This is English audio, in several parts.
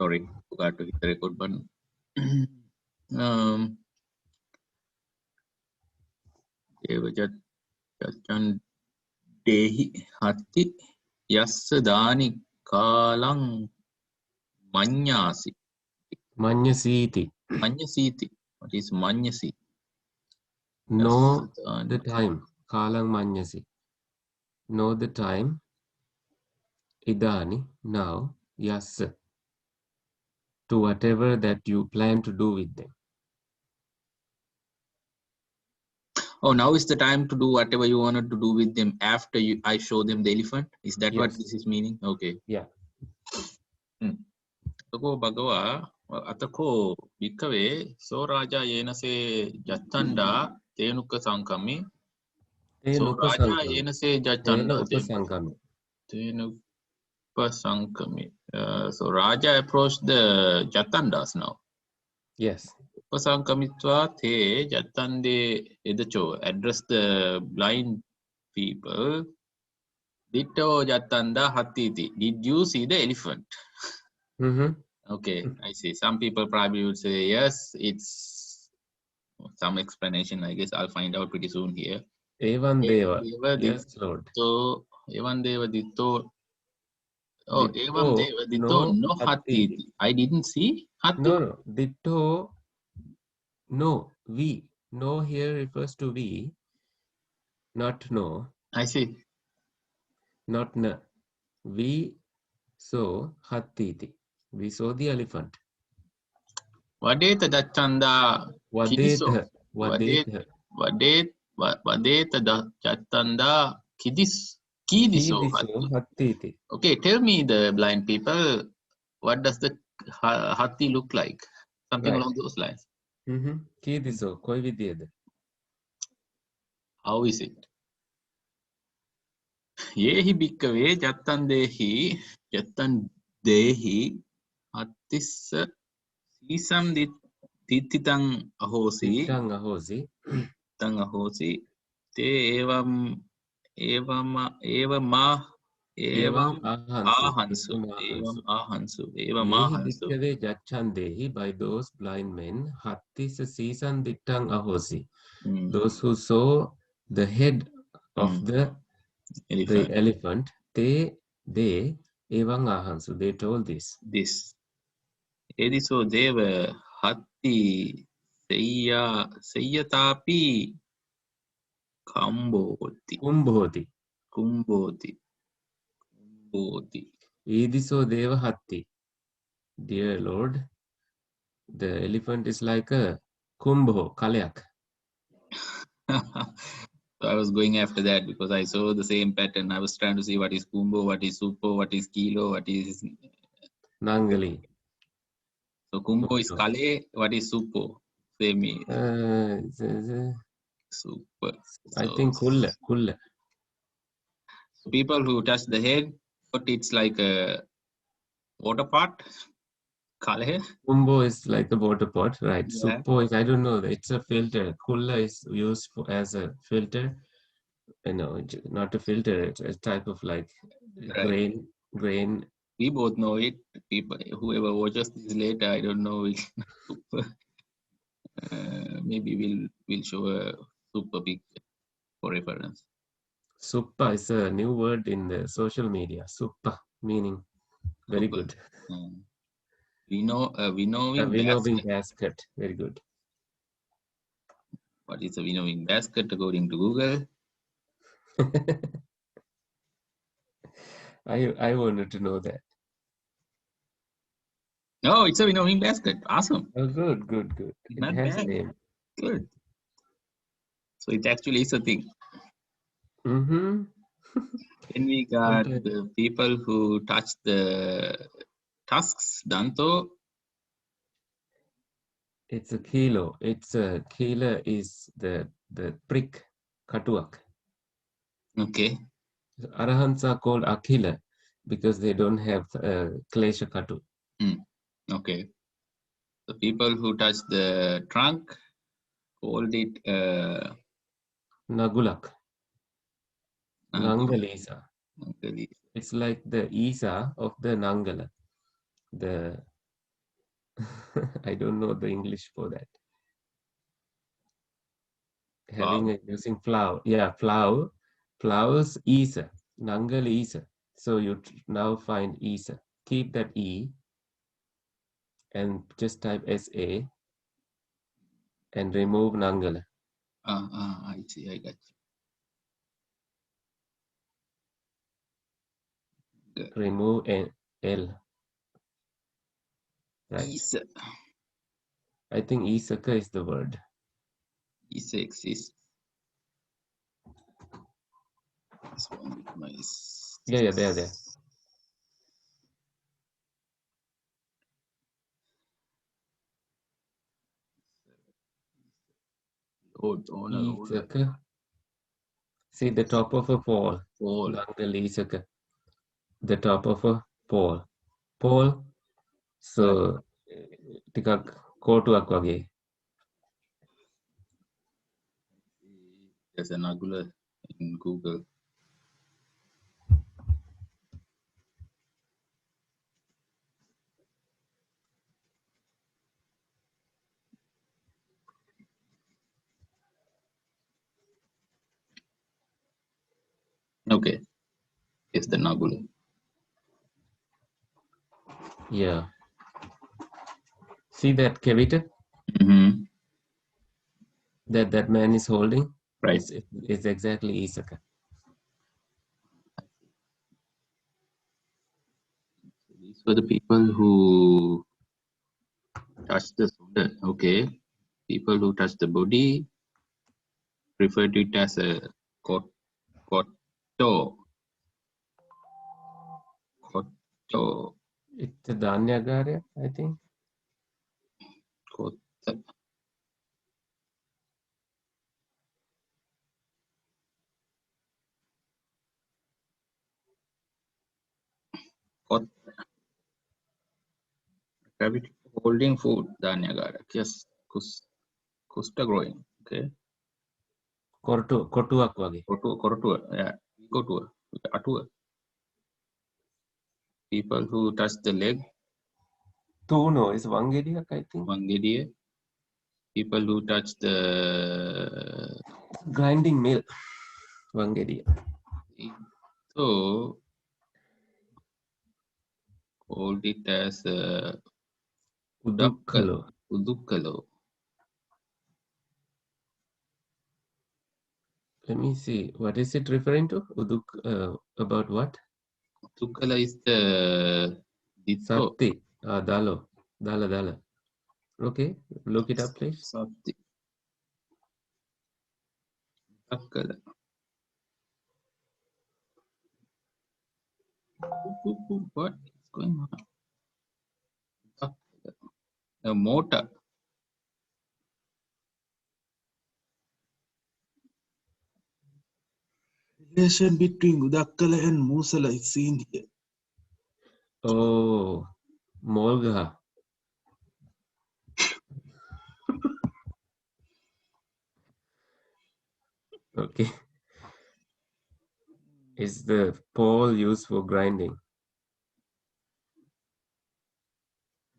sorry, forgot to hit the record button. Devajatan dehi hati yassa dani kalang manyasi. Manyasiti. Manyasiti. What is manyasi? Know the time. Kalang manyasi. Know the time. Idani, now, yes, to whatever that you plan to do with them. Oh, now is the time to do whatever you wanted to do with them after I show them the elephant? Is that what this is meaning? Okay. Yeah. Tako bhagava atako bhikkhave so raja yenase jattanda tenuka sankami. So raja yenase jattanda tenuka sankami. So raja approached the jattandas now. Yes. Upasankamitva te jattande edacho, address the blind people. Ditto jattanda hattiti. Did you see the elephant? Okay, I see. Some people probably would say yes. It's some explanation. I guess I'll find out pretty soon here. Evan Deva. Yes, Lord. So Evan Deva ditto. Oh, Evan Deva ditto no hattiti. I didn't see hatti. No. Ditto. No. We. No here refers to we. Not no. I see. Not na. We saw hattiti. We saw the elephant. Vadeta jattanda kidiso. Vadeta jattanda kidiso hattiti. Okay, tell me the blind people, what does the hatti look like? Something along those lines. Kidiso, koi vidiyada. How is it? Yehi bhikkave jattandehi hattissa sisam tittitang ahosi te evam ahansu. Yehi jattandehi, by those blind men, hattissa sisam dittang ahosi. Those who saw the head of the elephant, they evam ahansu. They told this. Ediso deva hatti seyyatapi kumbhoti. Ediso deva hatti. Dear Lord, the elephant is like a kumbho, kalayak. So I was going after that because I saw the same pattern. I was trying to see what is kumbo, what is supo, what is kilo, what is nangali. So kumbo is kale, what is supo? Same. Super. I think kulla. So people who touch the head, but it's like a water pot. Kale. Kumbo is like the water pot, right? Yeah. Supo is, I don't know, it's a filter. Kulla is used as a filter. Not a filter, it's a type of like grain. We both know it. People, whoever watches this later, I don't know. Maybe we'll show a super picture for reference. Suppa is a new word in the social media. Suppa meaning very good. Winnowing basket. Very good. What is a winnowing basket according to Google? I wanted to know that. No, it's a winnowing basket. Awesome. Oh, good. It has a name. Good. So it actually is a thing. Then we got the people who touch the tusks, danto. It's a kilo. Kilo is the prick, katuak. Okay. Arahants are called akila because they don't have klesha katu. Okay. The people who touch the trunk called it Nagulak. Nangalisa. It's like the Isa of the Nangala. The I don't know the English for that. Wow. Using plow. Yeah, plow. Plows isa. Nangal isa. So you now find isa. Keep that E and just type SA and remove Nangala. I see. I got you. Remove L. Right. Isa. I think Isaka is the word. Isa exists. This one with my. Yeah, there. Isaka. See the top of a pole. Nangal Isaka. The top of a pole. Pole. So, ටිකක් කෝටුවක් වගේ. There's an Agula in Google. Okay. It's the Nagula. Yeah. See that Kevita? Mm-hmm. That man is holding? Right. It's exactly Isaka. These were the people who touch the shoulder. Okay. People who touch the body refer to it as a koto. Koto. It's a Danyagara, I think. Kota. Rabbit holding food, Danyagara. Yes, Kusta growing. Okay. කොටුවක් වගේ. Koratua. Yeah. Kotua. Atua. People who touch the leg. Tuno is Wangediak, I think. Wangediya. People who touch the grinding mill. Wangediya. So hold it as Udukkalo. Udukkalo. Let me see. What is it referring to? About what? Udukkala is the Sati. Dalo. Dala. Okay. Look it up, please. Sati. Udukkala. What is going on? A motor. Relation between Udakkala and Musala is seen here. Oh, Molga. Okay. Is the pole used for grinding?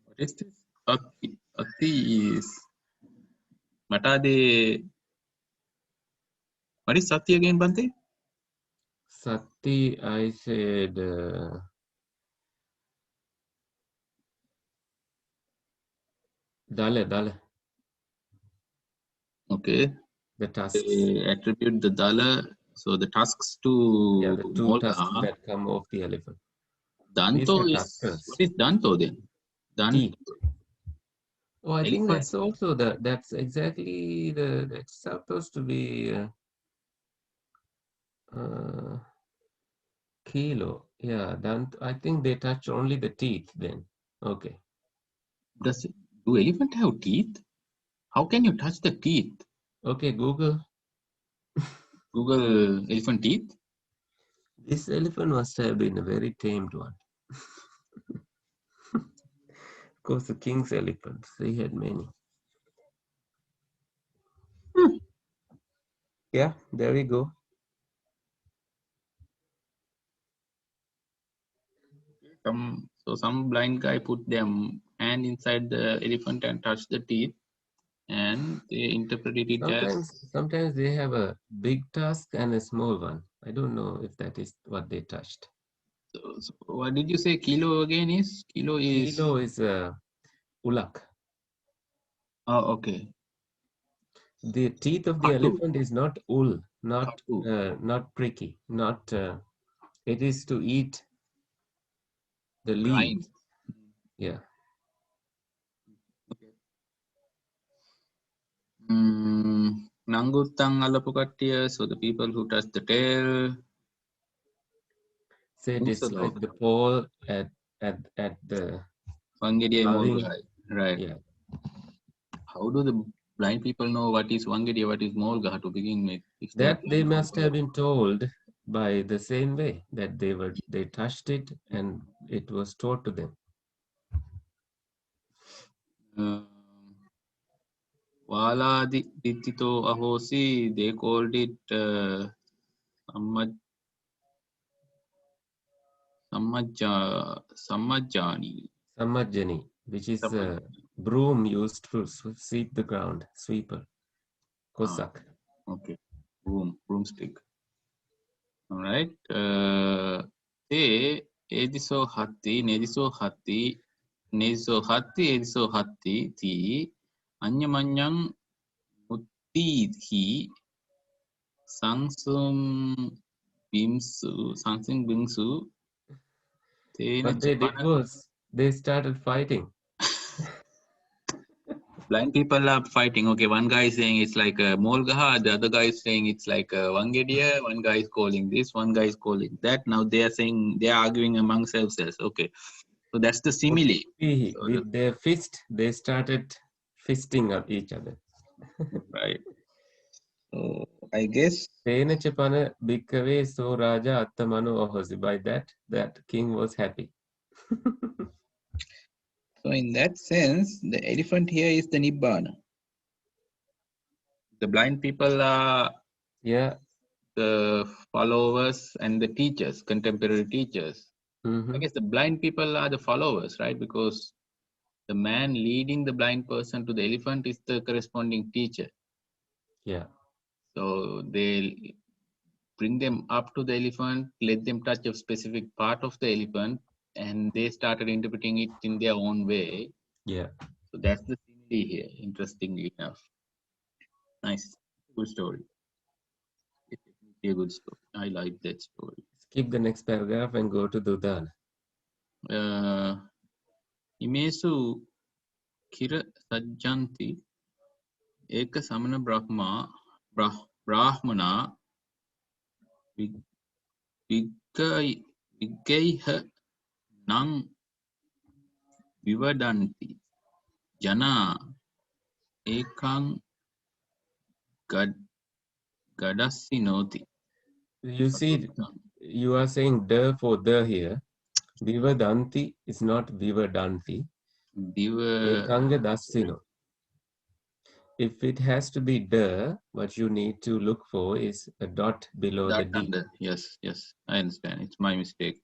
What is this? Sati is. Matade. What is Sati again, Bante? Sati, I said. Dala. Okay. The tusks. They attribute the Dala, so the tusks to. Yeah, the two tusks that come off the elephant. Danto is. What is Danto then? Teeth. Oh, I think elephant. that's also that's exactly that's supposed to be kilo. Yeah, I think they touch only the teeth then. Okay. Do elephant have teeth? How can you touch the teeth? Okay, Google. Google elephant teeth. This elephant must have been a very tamed one. Of course, the king's elephants, they had many. Yeah, there we go. Some blind guy put them hand inside the elephant and touch the teeth, and they interpreted it as. Sometimes they have a big tusk and a small one. I don't know if that is what they touched. So what did you say? Kilo again is kilo is. Kilo is ulak. Oh, okay. The teeth of the Katu. elephant is not ul, Katu. not pricky, not. It is to eat the Grind. leaves. Yeah. Okay. Nangutang alapu kattiya, so the people who touch the tail. So it is like the pole at the Wangediya carving. Molgahai. Right. Yeah. How do the blind people know what is Wangediya, what is Molgaha to begin with? If they are That they blind must people? have been told by the same way that they touched it and it was taught to them. Wala Dittito Ahosi, they called it Sammajani. Samajjani, which is a broom used to sweep the ground, sweeper, kosak. Okay, broomstick. All right. Te ediso hatti ediso hatti ti anyamanyang mutti sangsum bimsu tena What they did chapana. was they started fighting. Blind people are fighting. Okay, one guy is saying it's like a Molgaha, the other guy is saying it's like a Wangediya, one guy is calling this, one guy is calling that. Now they are saying they are arguing among themselves. Okay, so that's the simile. So With their fist, they started fisting at each other. right. So I guess. Tena chapana bhikkave so raja attamano ahosi. By that king was happy. So in that sense, the elephant here is the Nibbana. The blind people are the followers and the teachers, contemporary teachers. I guess the blind people are the followers, right? Because the man leading the blind person to the elephant is the corresponding teacher. Yeah. So they bring them up to the elephant, let them touch a specific part of the elephant, and they started interpreting it in their own way. Yeah. So that's the simile here, interestingly enough. Nice. Good story. It's definitely a good story. I like that story. Skip the next paragraph and go to Dudana. Imesu kira sajjanti eka samana brahmana viggaiha nang vivadanti jana ekang gadassinoti. You see, you are saying the for the here. Vivadanti is not Vivadanti. Ekanga dassino. If it has to be the, what you need to look for is a dot below the D. Under. Yes, I understand. It's my mistake.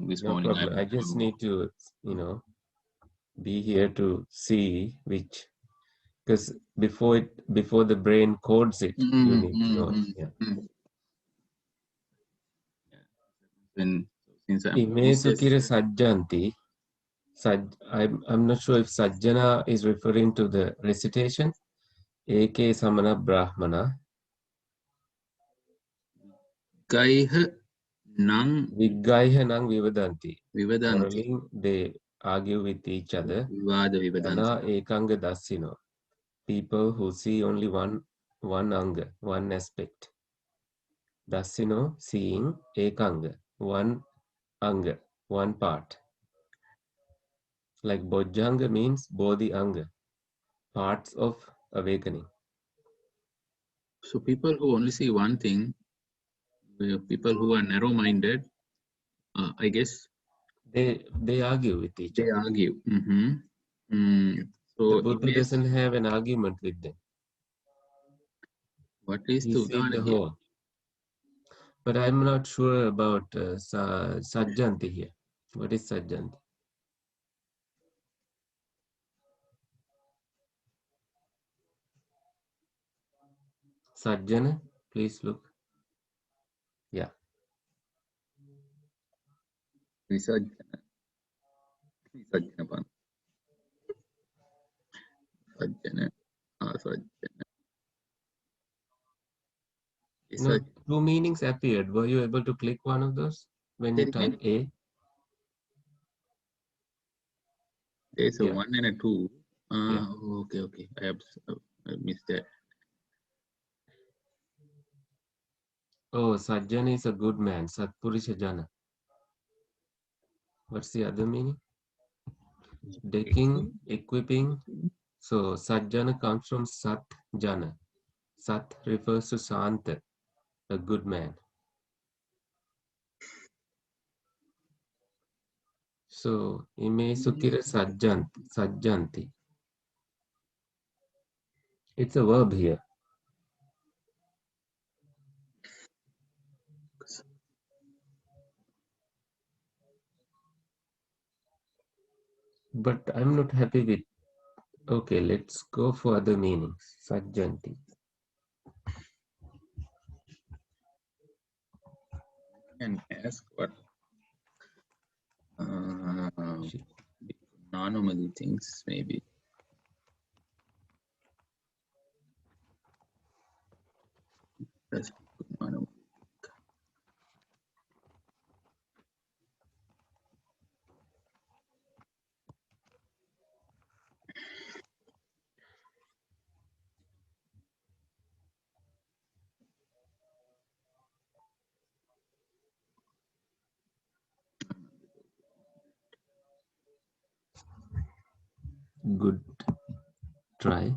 This No morning problem. I just need to, be here to see which, because before the brain codes it, you need to know it. Yeah. Since Imesukira sajjanti. I'm not sure if sajjana is referring to the recitation. Eke samana brahmana. Viggaiha nang vivadanti. vivadanti. Quarreling, they argue with each other. Vivada vivadanti. Jana ekanga dasino. People who see only one anga, one aspect. Dasino, seeing, ekanga, one anga, one part. Like Bojjanga means Bodhi Anga, parts of awakening. So people who only see one thing, people who are narrow-minded, I guess they argue with each other. They argue. So the Buddha doesn't have an argument with them. What is he sees the whole. But I'm not sure about Sajjanti here. What is Sajjanti? Sajjana, please look. Yeah. Visajjana. Visajjana. Sajjana. Sajjana. No, two meanings appeared. Were you able to click one of those when you type A? There's a 1 and a 2. Yeah. Okay. I missed that. Oh, Sajjana is a good man. Satpurisha Jana. What's the other meaning? Decking, equipping. So Sajjana comes from Sat Jana. Sat refers to Santa, a good man. So Ime Sukira Sajjanti. It's a verb here. But I'm not happy with. Okay, let's go for other meanings. Sajjanti. And ask what non-normally things maybe. That's non-normally. Good try.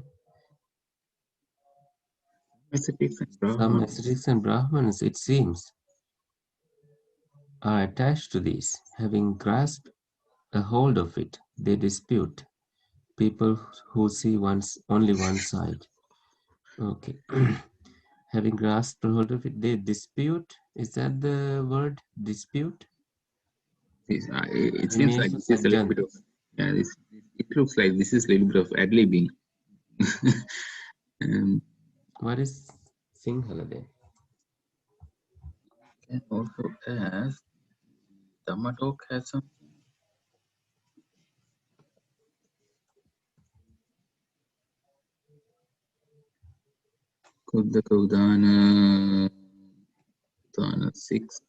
Some ascetics and Brahmins, it seems, are attached to these. Having grasped a hold of it, they dispute. People who see only one side. Okay. Having grasped a hold of it, they dispute. Is that the word? Dispute? It seems like this is a little bit of, it looks like this is a little bit of ad-libbing. What is Sinhala then? Can also ask, Dhamma talk has something. Kuddaka Udana 6.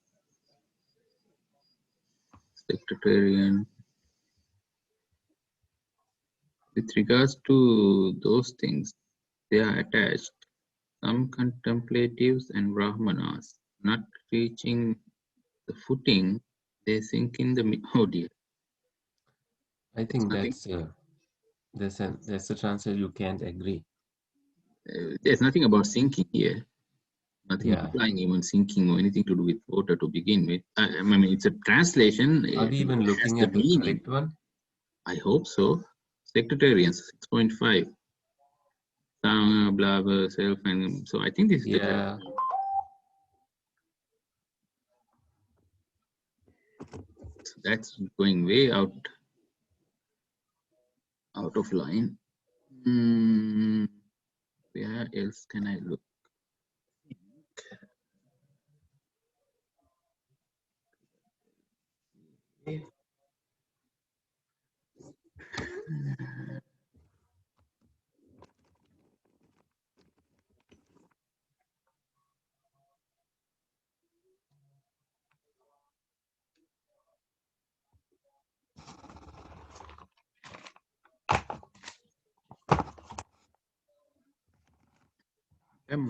Sectarian. With regards to those things, they are attached. Some contemplatives and Brahmanas, not reaching the footing, they sink in the dear. I think that's a translation you can't agree. There's nothing about sinking here. Nothing implying even sinking or anything to do with water to begin with. I mean, it's a translation. Are we even looking at the correct one? I hope so. Sectarians 6.5. Blah blah self, and so I think this is the that's going way out of line. Where else can I look?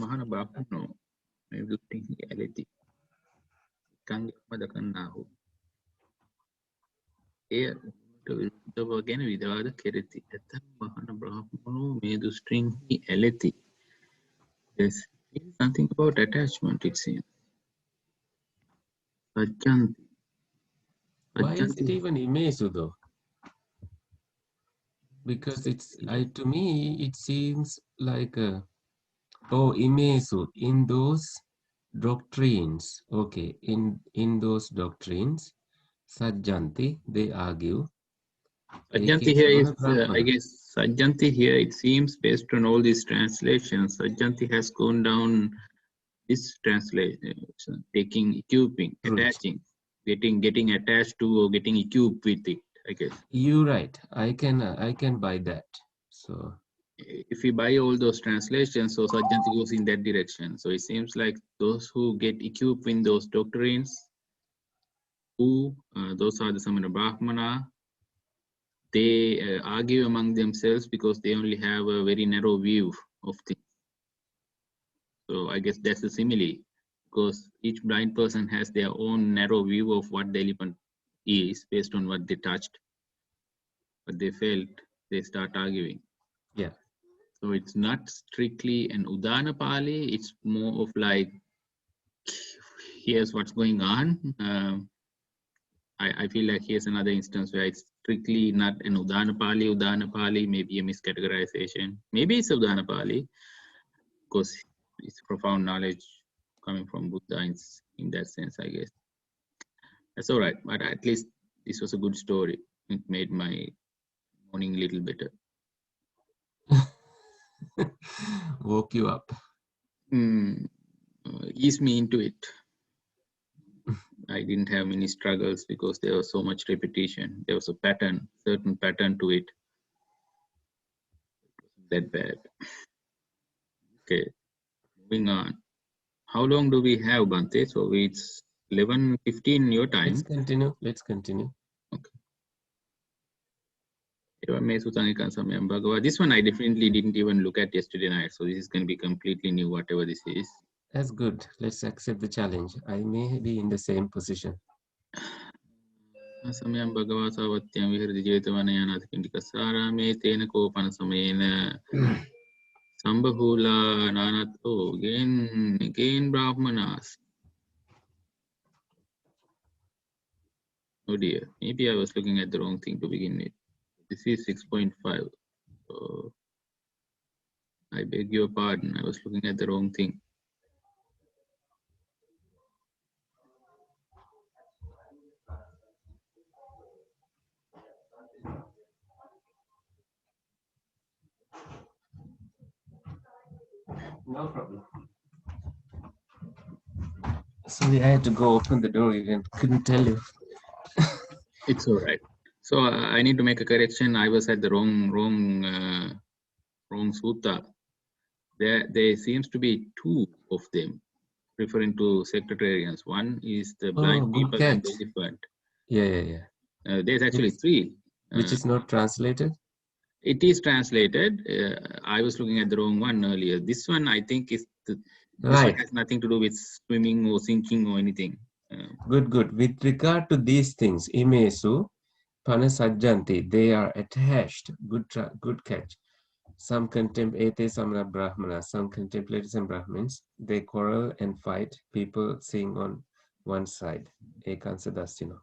මහන බාපුනෝ මේ දුක්ටින් ඇලෙති කංගම දකන්නාහු එය විරුද්ධව ගැන විවාද කෙරෙති ඇතම් මහන බ්‍රාහ්මණෝ මේ දෘෂ්ටින්හි ඇලෙති. There's something about attachment, it seems. Sajjanti. Why is it even Imesu though? Because to me, it seems like Imesu, in those doctrines. Okay, in those doctrines, Sajjanti, they argue. Sajjanti here is, I guess, Sajjanti here, it seems based on all these translations, Sajjanti has gone down this translation, taking, equipping, Right. attaching, getting attached to or getting equipped with it, I guess. You're right. I can buy that. So if we buy all those translations, so Sajjanti goes in that direction. So it seems like those who get equipped in those doctrines, those are the Samana Brahmana, they argue among themselves because they only have a very narrow view of things. So I guess that's the simile, because each blind person has their own narrow view of what the elephant is based on what they touched, but they felt, they start arguing. yeah. So it's not strictly an Udana Pali, it's more of like, here's what's going on. I feel like here's another instance where it's strictly not an Udana Pali, maybe a miscategorization. Maybe it's Udana Pali, because it's profound knowledge coming from Buddha in that sense, I guess. That's all right, but at least this was a good story. It made my morning a little better. Woke you up. Ease me into it. I didn't have many struggles because there was so much repetition. There was a pattern, certain pattern to it. That bad. Okay, moving on. How long do we have, Bante? So it's 11:15 your time. Let's continue. Let's continue. Okay. This one I definitely didn't even look at yesterday night. So this is going to be completely new, whatever this is. That's good. Let's accept the challenge. I may be in the same position. Samyam Bhagava Savatyam Viharati Jetavana Yanatipindikasarame Tena Kopana Samena Sambahula Nanat. Oh, again Brahmanas. Oh dear, maybe I was looking at the wrong thing to begin with. This is 6.5. So I beg your pardon, I was looking at the wrong thing. No problem. Sorry, I had to go open the door again. Couldn't tell you. It's all right. So I need to make a correction. I was at the wrong sutta. There seems to be two of them referring to sectarians. One is the blind good people and catch. the elephant. Yeah. There's actually three. Which is not translated? It is translated. I was looking at the wrong one earlier. This one, I think, this one has nothing to do with swimming or sinking or anything. Good. With regard to these things, imesu, panasajjanti, they are attached. Good catch. Some contemplate samana brahmana, some contemplators and brahmins, they quarrel and fight, people seeing on one side. Ekansadasino.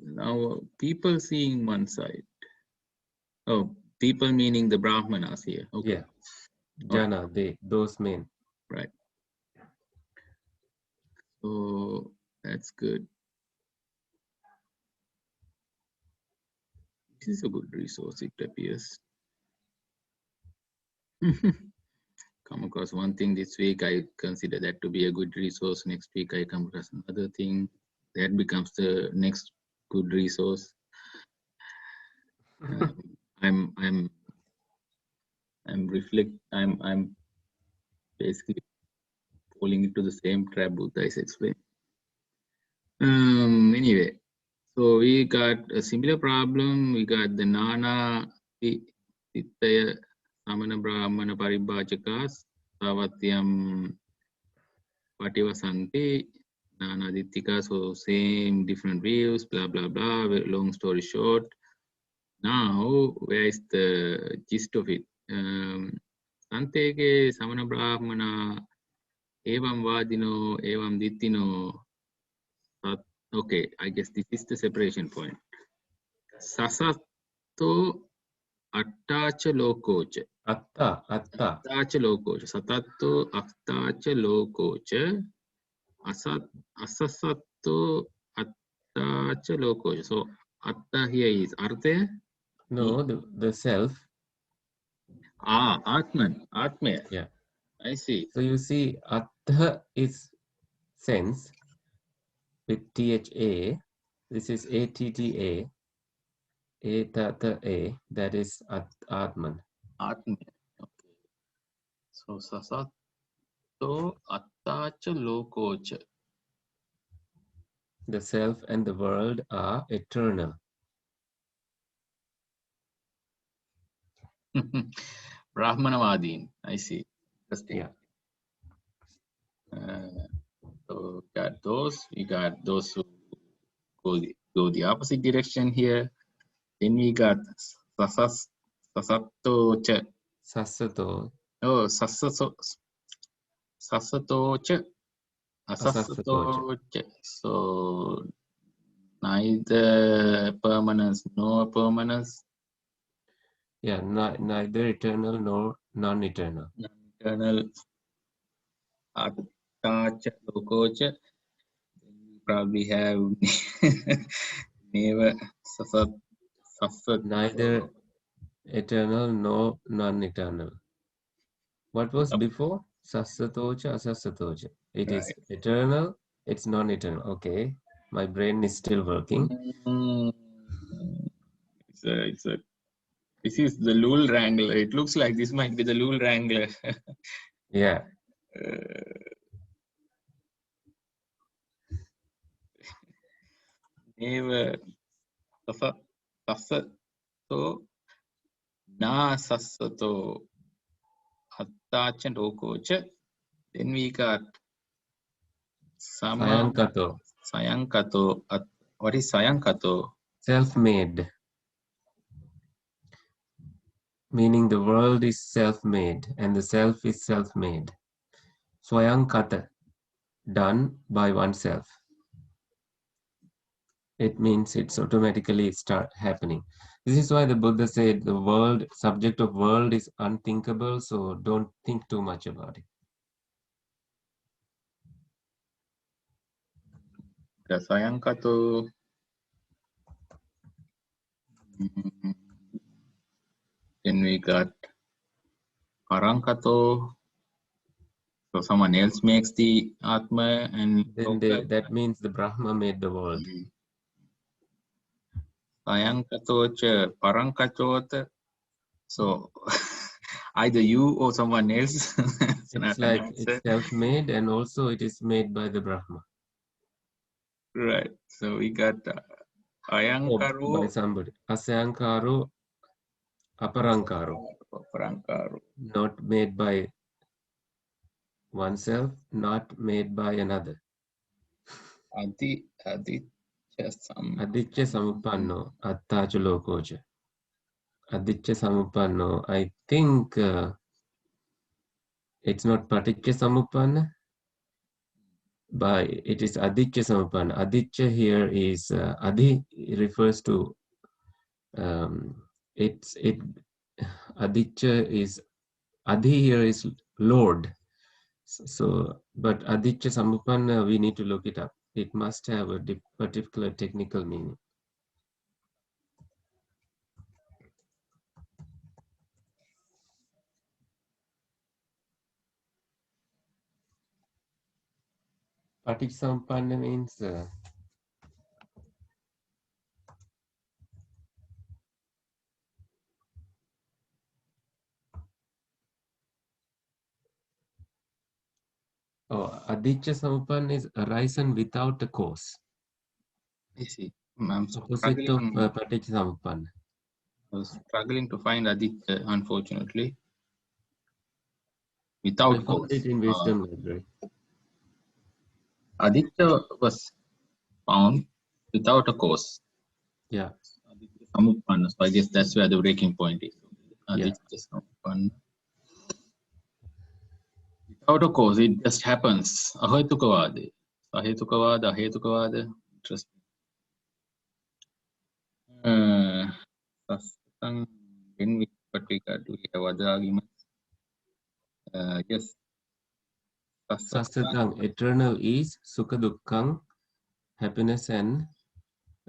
Now, people seeing one side. Oh, people meaning the brahmanas here. Okay. Yeah. Jana, those men. Right. So that's good. This is a good resource, it appears. Come across one thing this week, I consider that to be a good resource. Next week, I come across another thing. That becomes the next good resource. I'm basically falling into the same trap Buddha is explaining. Anyway, so we got a similar problem. We got the Nana Tittaya Samana Brahmana Paribhajakas Savatyam Pativasanti Nana Dittika. So same different views, blah blah blah. Long story short, now where is the gist of it? Santeke Samana Brahmana Evam Vadino Evam Dittino. Okay, I guess this is the separation point. Sasato attacha lokocha. Attacha lokocha. Satatto attacha lokocha. Asasato attacha lokocha. So atta here is artha. No, the self. Atman. Atmaya. Yeah. I see. So you see, Atha is sense with THA. This is ATTA, A, that is Atman. Atmaya. Okay. So Sasato Attacha Lokocha. The self and the world are eternal. Brahmanavadin. I see. Interesting. Yeah. So got those. We got those who go the opposite direction here. Then we got Sasato. Sasato, Oh, Sasato. Asasatocha. Asasato. So neither permanence nor permanence. Yeah, neither eternal nor non-eternal. Eternal Attacha Lokocha. Then we probably have never Sasato. Neither eternal nor non-eternal. What was before? Sasatocha, asasatocha. It is Right. eternal, it's non-eternal. Okay, my brain is still working. Mm, it's a this is the Lul Wrangler. It looks like this might be the Lul Wrangler. Yeah, Neva Sasato Na Sasato Attacha Lokocha. Then we got Sama Sayankato, Sayankato. What is Sayankato? self-made, meaning the world is self-made and the self is self-made. Swayankata, done by oneself. It means it's automatically start happening. This is why the Buddha said the world, subject of world is unthinkable, so don't think too much about it. The Sayankato. Then we got Parankato. So someone else makes the Atma and Then that means the Brahma made the world. Sayankatocha, Parankachota. So either you or someone else. It's like it's self-made and also it is made by the Brahma. Right. So we got Ayankaru. By somebody. Asyankaro, Aparankaro. Parankaro. Not made by oneself, not made by another. Aditya Samupanno, Attacha Lokocha. Aditya Samupanno. I think it's not Paticca Samupanna, but it is Aditya Samupanna. Aditya here is Adi refers to Aditya is Adi here is Lord. So, but Aditya Samupanna, we need to look it up. It must have a particular technical meaning. Paticcasamuppanna means Aditya Samupanna is arisen without a cause. I see. I'm Opposite of Paticcasamuppanna. I was struggling to find Aditya, unfortunately. Without I found cause. it in Wisdom Library. Aditya was found without a cause. Yeah. Aditya Samupanna. So I guess that's where the breaking point is. Aditya Samupanna. Without a cause, it just happens. Ahetukavada. Ahetukavada. Interesting. Then we have other arguments. Yes. Sasatang, eternal is Sukha Dukkhang, happiness and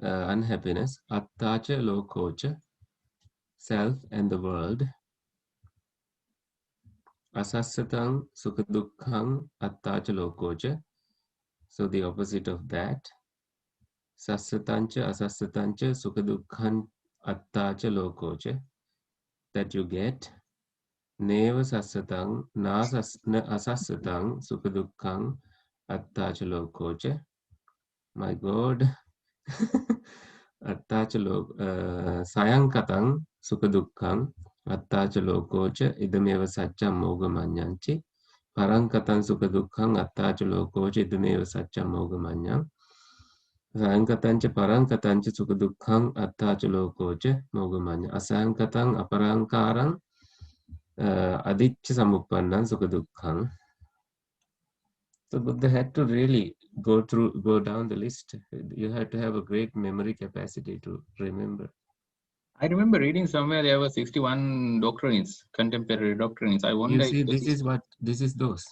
unhappiness. Attacha Lokocha. self and the world. Asassatang sukhadukhang attacha lokocha. So the opposite of that. Sassatancha asassatancha sukhadukhang attacha lokocha. That you get. Neva sassatang na asassatang sukhadukhang attacha lokocha. My God. Attacha sayangkatang sukhadukhang attacha lokocha idameva saccam mogamanyanchi. Parankatan sukhadukhang attacha lokocha idameva saccam mogamanyam. Sayangkatancha parankatancha sukhadukhang attacha lokocha mogamanyam. Asayangkatang aparankarang adicca samuppannan sukhadukhang. So Buddha had to really go down the list. You had to have a great memory capacity to remember. I remember reading somewhere there were 61 doctrines, contemporary doctrines. I wonder. You see, this is those.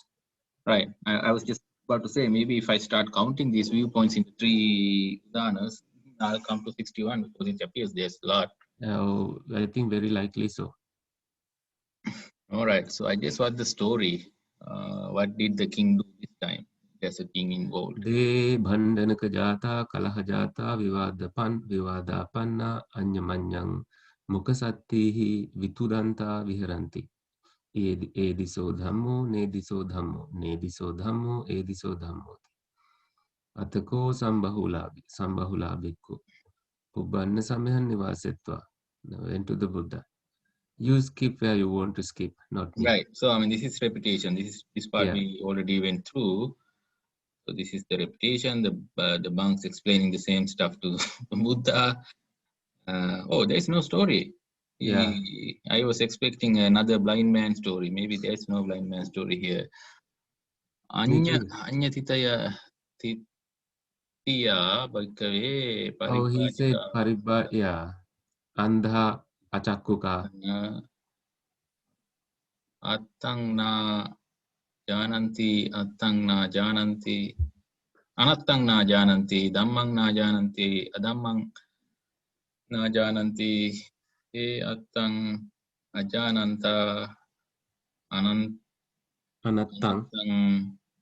Right. I was just about to say, maybe if I start counting these viewpoints into 3 udanas, I'll come to 61 because it appears there's a lot. I think very likely so. All right. So I guess what's the story? What did the king do this time? There's a king involved. De bhandanaka jata kalahajata vivadapanna anyamanyang mukasattihi vitudanta viharanti. Ediso dhammo nediso dhammo nediso dhammo ediso dhammo. Atako sambahula bhikkhu. Pubbanna samayan nivasetva. Went to the Buddha. You skip where you want to skip, not me. Right. So I mean, this is repetition. This part we already went through. So this is the repetition. The monks explaining the same stuff to Buddha. There's no story. I was expecting another blind man story. Maybe there's no blind man story here. Anya titaya titiya bhakave paribhajika. Oh, he said andha achakkuka. Attang na jananti, attang na jananti, anattang na jananti, dhammang na jananti, adhammang na jananti, te attang ajananta, anattang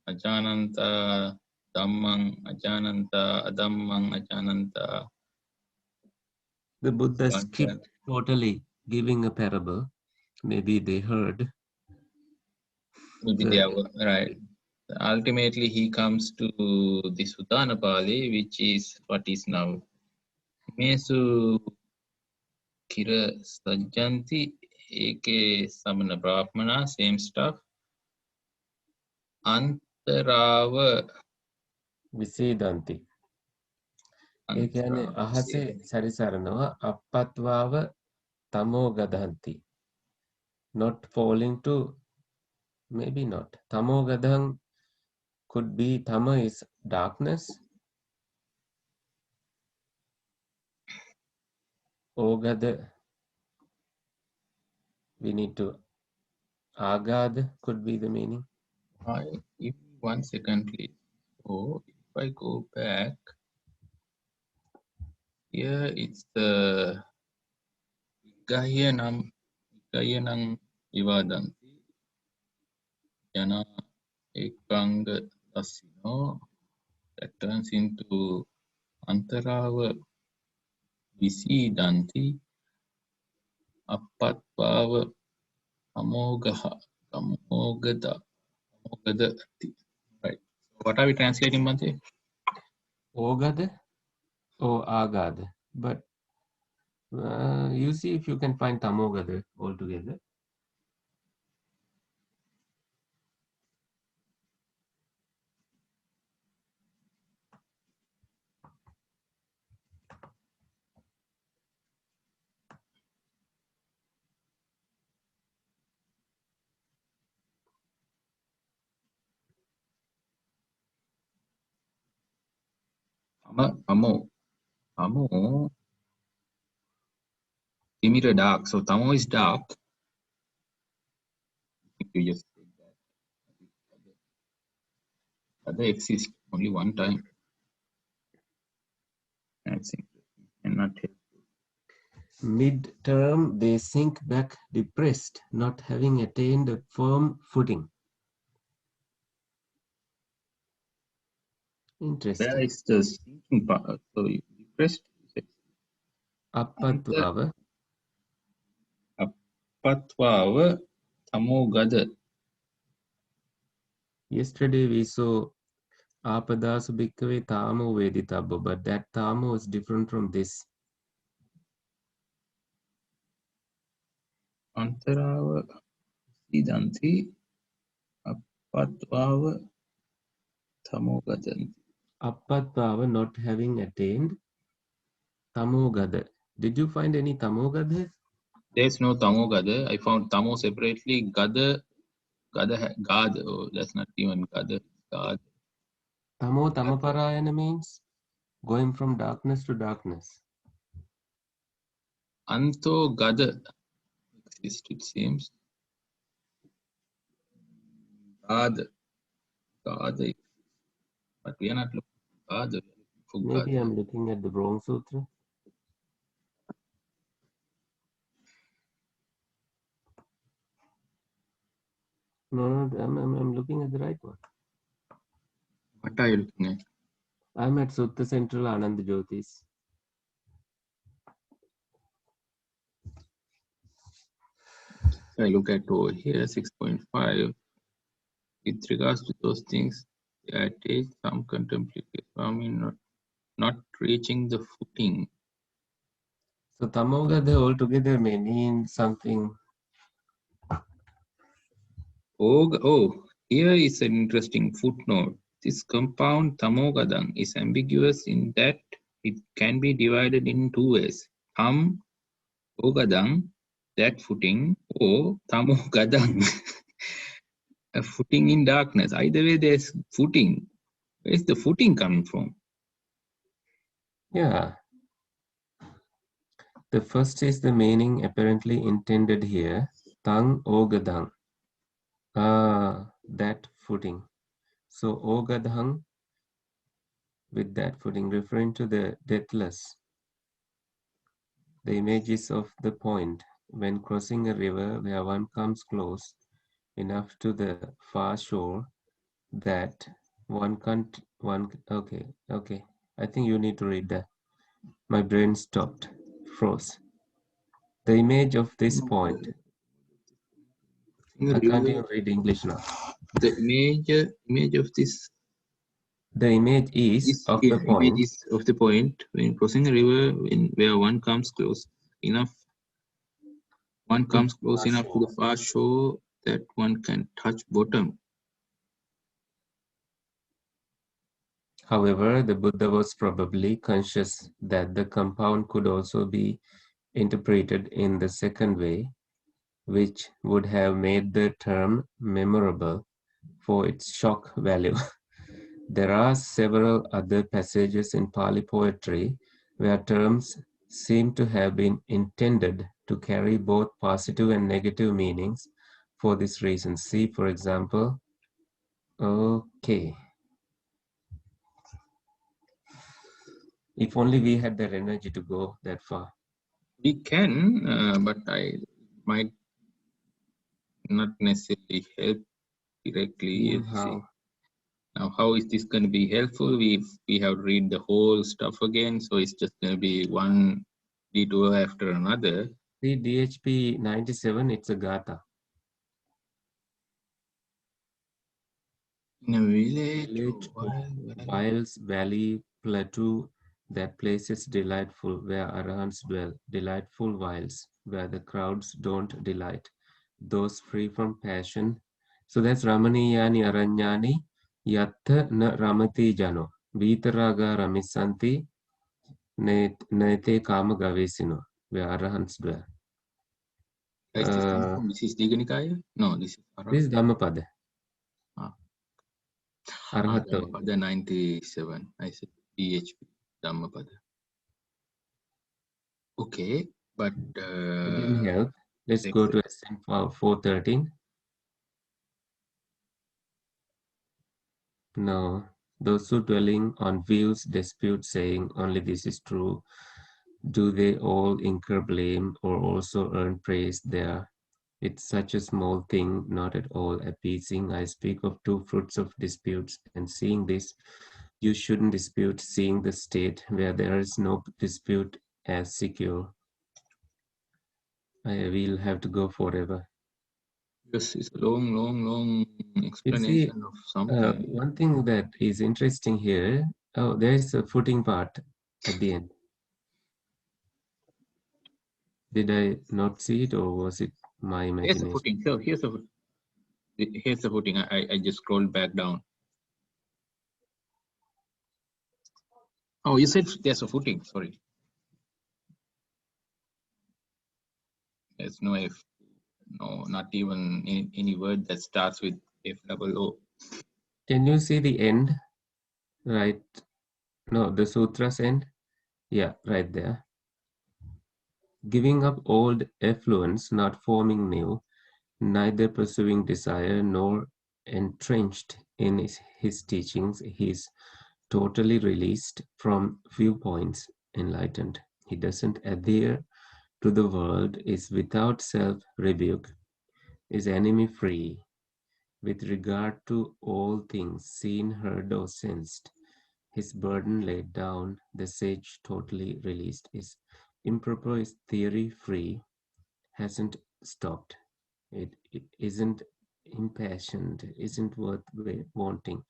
ajananta, dhammang ajananta, adhammang ajananta. The Buddha skipped totally giving a parable. Maybe they heard. Maybe they were right. Ultimately, he comes to the Sudana Pali, which is what is now Mesu Kira Sajanti, aka Samana Brahmana, same stuff. Antarava Visidanti. ඒ කියන්නේ අහසේ සැරිසරනවා අපත්වාව තමෝ ගදහන්ති. Not falling to, maybe not. Tamo gadang could be, tama is darkness. Ogada, we need to, agad could be the meaning. Give me 1 second, please. So if I go back, here it's the Gayanam Vivadanti Jana Ekanga Dasino. That turns into Antarava Visidanti Apatpava Amogada. Right. So what are we translating, Bante? Ogada or agad. But you see if you can find tamogada altogether. Amo Timira dark. So Tamo is dark. If you just say that. Other exists only one time. That's interesting and not helpful. Mid-term, they sink back depressed, not having attained a firm footing. Interesting. Where is the sinking part? So depressed. Appatvava. Appatvava tamogada. Yesterday we saw Apadasu Bhikkhave Tamo Veditabbo, but that Tamo is different from this. Antarava sidanti appatvava tamogadanti. Appatvava, not having attained. Tamogada. Did you find any Tamogada? There's no tamogada. I found tamo separately. Gada, gada. Oh, that's not even gada. Gada. Tamo Tamaparayana means going from darkness to darkness. Anto gada exists, it seems. Gada. Gada. But we are not looking for gada. Maybe I'm looking at the wrong sutra. No, I'm looking at the right one. What are you looking at? I'm at Sutta Central Anand Jyotis. I look at over here, 6.5. With regards to those things, at age, some contemplative, I mean, not reaching the footing. So Tamogada altogether may mean something. Oh, here is an interesting footnote. This compound tamogadang is ambiguous in that it can be divided in two ways. Tam ogadang, that footing, or tamogadang, a footing in darkness. Either way, there's footing. Where's the footing coming from? Yeah. The first is the meaning apparently intended here. Tang ogadang. That footing. So ogadang, with that footing, referring to the deathless. The image is of the point when crossing a river where one comes close enough to the far shore that one can't, okay. I think you need to read that. My brain stopped, froze. The image of this point. I can't even read English now. The image of this. The image is of the point. Image is of the point when crossing a river where one comes close enough. One comes close enough to the far shore that one can touch bottom. However, the Buddha was probably conscious that the compound could also be interpreted in the second way, which would have made the term memorable for its shock value. There are several other passages in Pali poetry where terms seem to have been intended to carry both positive and negative meanings for this reason. See, for example, okay. If only we had that energy to go that far. We can, but I might not necessarily help directly. How? Now, how is this going to be helpful? We have to read the whole stuff again, so it's just going to be one detour after another. See, DHP 97, it's a Gatha. In a Village, Wiles, Valley, Plateau, that place is delightful, where Arahants dwell, delightful wilds, where the crowds don't delight, those free from passion. So that's Ramaniyani Aranyani, Yatta na Ramati Jano, Vitaraga Ramisanti, Nete Kama Gavesino, where Arahants dwell. This is Digha Nikaya? No, this is Dhammapada. Dhammapada 97. I said PHP Dhammapada. Okay, but it didn't help. Let's go to SM 413. No, those who dwelling on views dispute, saying only this is true. Do they all incur blame or also earn praise there? It's such a small thing, not at all appeasing. I speak of two fruits of disputes, and seeing this, you shouldn't dispute seeing the state where there is no dispute as secure. I will have to go forever. Yes, it's a long You see, explanation of something. one thing that is interesting here, oh, there is a footing part at the end. Did I not see it, or was it my Here's the imagination? footing. So here's the footing. I just scrolled back down. Oh, you said there's a footing. Sorry. There's no F. No, not even any word that starts with F double O. Can you see the end? Right. No, the sutra's end? Yeah, right there. Giving up old effluence, not forming new, neither pursuing desire nor entrenched in his teachings, he is totally released from viewpoints, enlightened. He doesn't adhere to the world, is without self-rebuke, is enemy-free, with regard to all things seen, heard, or sensed. His burden laid down, the sage totally released, is improper, is theory-free, hasn't stopped. It isn't impassioned, isn't worth wanting,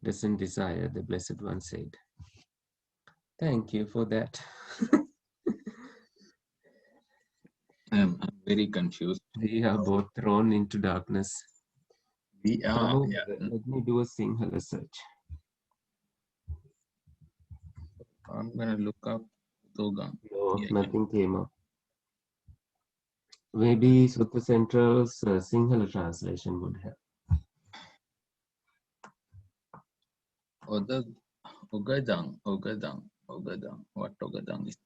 doesn't desire, the Blessed One said. Thank you for that. I'm very confused. We are both thrown into darkness. We are. Let me do a Sinhala search. I'm gonna look up Dogan. No, Yeah, nothing came up. Maybe Sutta Central's Sinhala translation would have. Ogadang. What Ogadang is?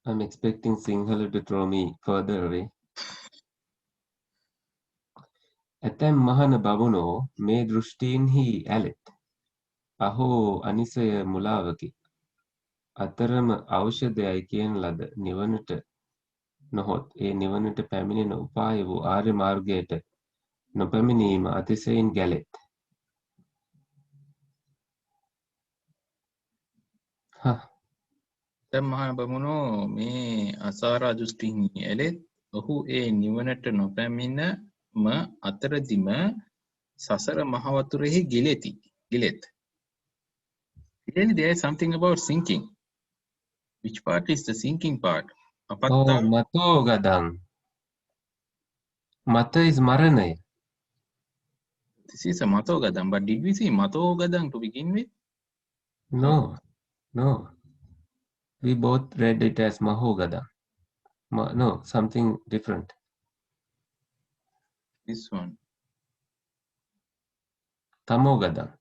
I'm expecting Sinhala to throw me further away. ඇතැම් මහන බමුණෝ මේ දෘෂ්ටීන්හි ඇලෙත්. අහෝ අනිසය මුලාවකි. අතරම ඖෂධයයි කියන ලද නිවනට නොහොත් ඒ නිවනට පැමිණෙන උපාය වූ ආර්ය මාර්ගයට නොපැමිණීම අතිශයින් ගැලෙත්. දැන් මහා බමුණෝ මේ අසාරා දෘෂ්ටිහිමි ඇලෙත් ඔහු ඒ නිවනට නොපැමිණම අතරදිම සසර මහවතුරෙහි ගිලෙත්. Clearly there is something about sinking. Which part is the sinking part? Apatta. Oh, මතෝ ගදං. මත is මරණය. This is a Matogadam, but did we see Matogadam to begin with? No. We both read it as Mahogadam. No, something different. This one. Tamogadam.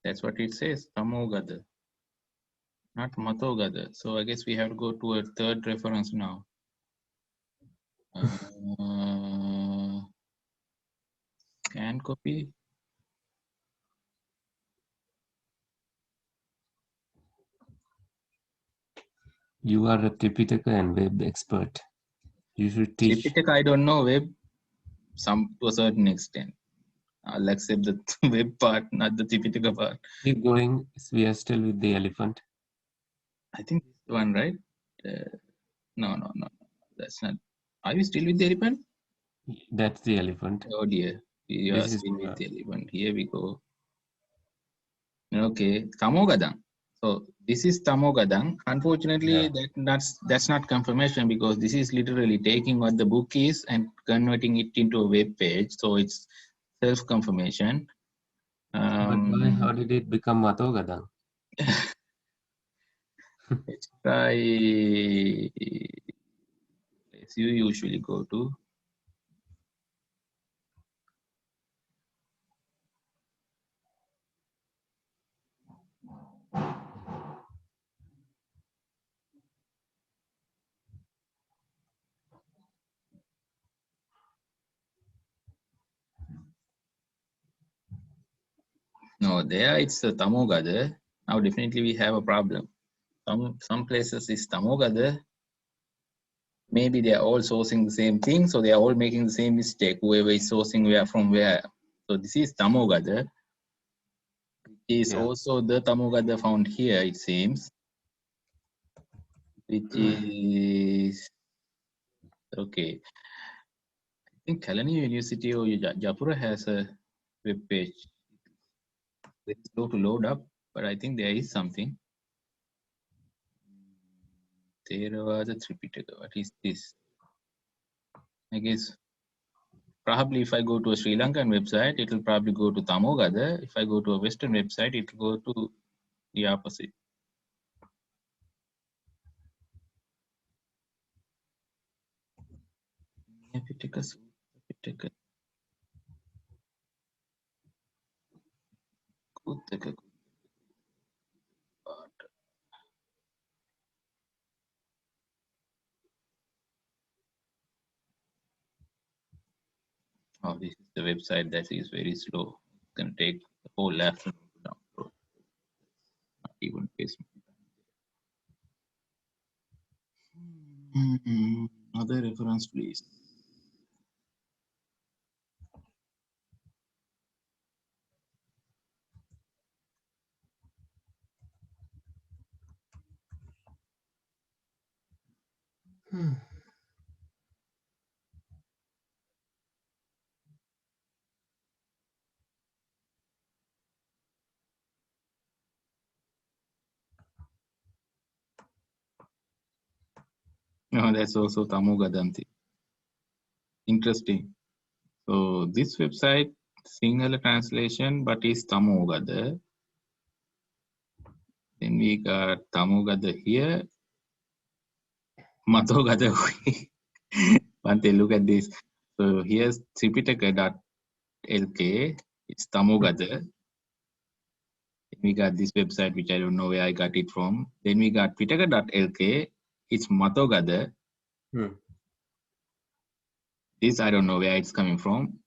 That's what it says, Tamogada. Not Matogada. So I guess we have to go to a third reference now. Scan copy. You are a Tripitaka and web expert. You should teach. Tripitaka, I don't know web. Some to a certain extent. I'll accept the web part, not the Tripitaka part. Keep going. We are still with the elephant. I think this one, right? No. That's not. Are you still with the elephant? That's the elephant. Oh dear. We are still with the elephant. Here we go. Okay. Tamogadam. So this is Tamogadam. Unfortunately, that's not confirmation because this is literally taking what the book is and converting it into a web page. So it's self-confirmation. But why? How did it become Matogadam? Let's try. As you usually go to. No, there it's a Tamogada. Now definitely we have a problem. Some places is Tamogada. Maybe they are all sourcing the same thing, so they are all making the same mistake. Whoever is sourcing where from where. So this is Tamogada. Is also the Tamogada found here, it seems, which is okay. I think Kalani University or Japura has a web page. It's slow to load up, but I think there is something. Theravada Tripitaka. What is this? I guess probably if I go to a Sri Lankan website, it will probably go to Tamogada. If I go to a Western website, it will go to the opposite. Oh, this is the website that is very slow. It's going to take the whole afternoon to download. Not even Facebook. Other reference, please. No, that's also Tamogadanti. Interesting. So this website, Sinhala translation, but is Tamogada. Then we got Tamogada here. Matogada. One day look at this. So here's Tripitaka.lk. It's Tamogada. Then we got this website, which I don't know where I got it from. Then we got Pitaka.lk. It's Matogada. This I don't know where it's coming from.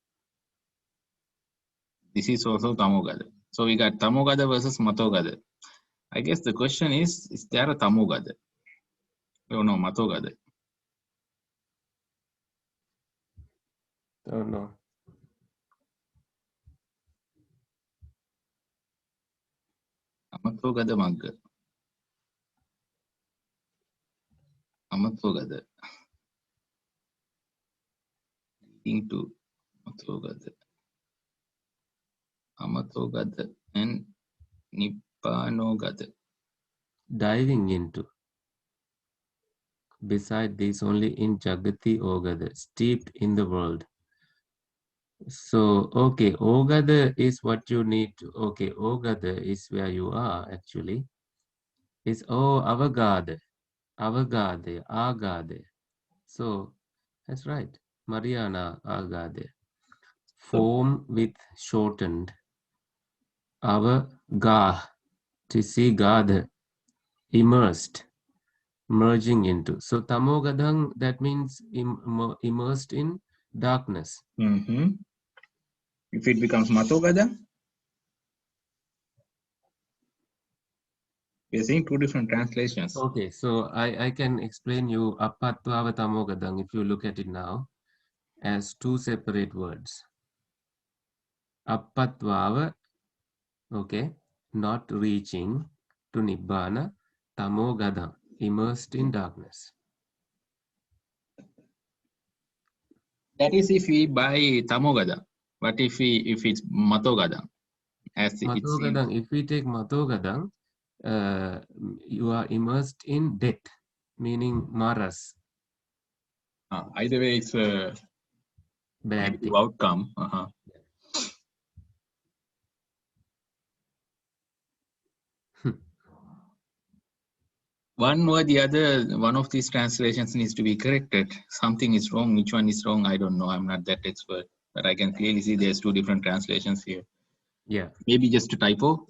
This is also Tamogada. So we got Tamogada versus Matogada. I guess the question is there a Tamogada? Oh no, Matogada. Oh no. Amatogada Magga. Amatogada. Leading to Amatogada. Amatogada and Nippanogada. Diving into. Beside this, only in Jagati Ogada, steeped in the world. So, okay, Ogada is what you need to, okay, Ogada is where you are actually. It's, oh, Avagade, Agade. So, that's right, Mariana Agade. Form with shortened, Avagah, to see God, immersed, merging into. So, Tamogadang, that means immersed in darkness. If it becomes Matogada, we are seeing two different translations. Okay, so I can explain you Appattvava Tamogadang if you look at it now as two separate words. Appattvava, okay, not reaching to Nibbana, Tamogadang, immersed in darkness. That is if we buy Tamogada. But if it's Matogada, as it seems. Matogadang, if we take Matogadang, you are immersed in death, meaning maras. Either way, it's a bad thing. Outcome. One or the other, one of these translations needs to be corrected. Something is wrong. Which one is wrong? I don't know. I'm not that expert, but I can clearly see there's two different translations here. Yeah. Maybe just a typo.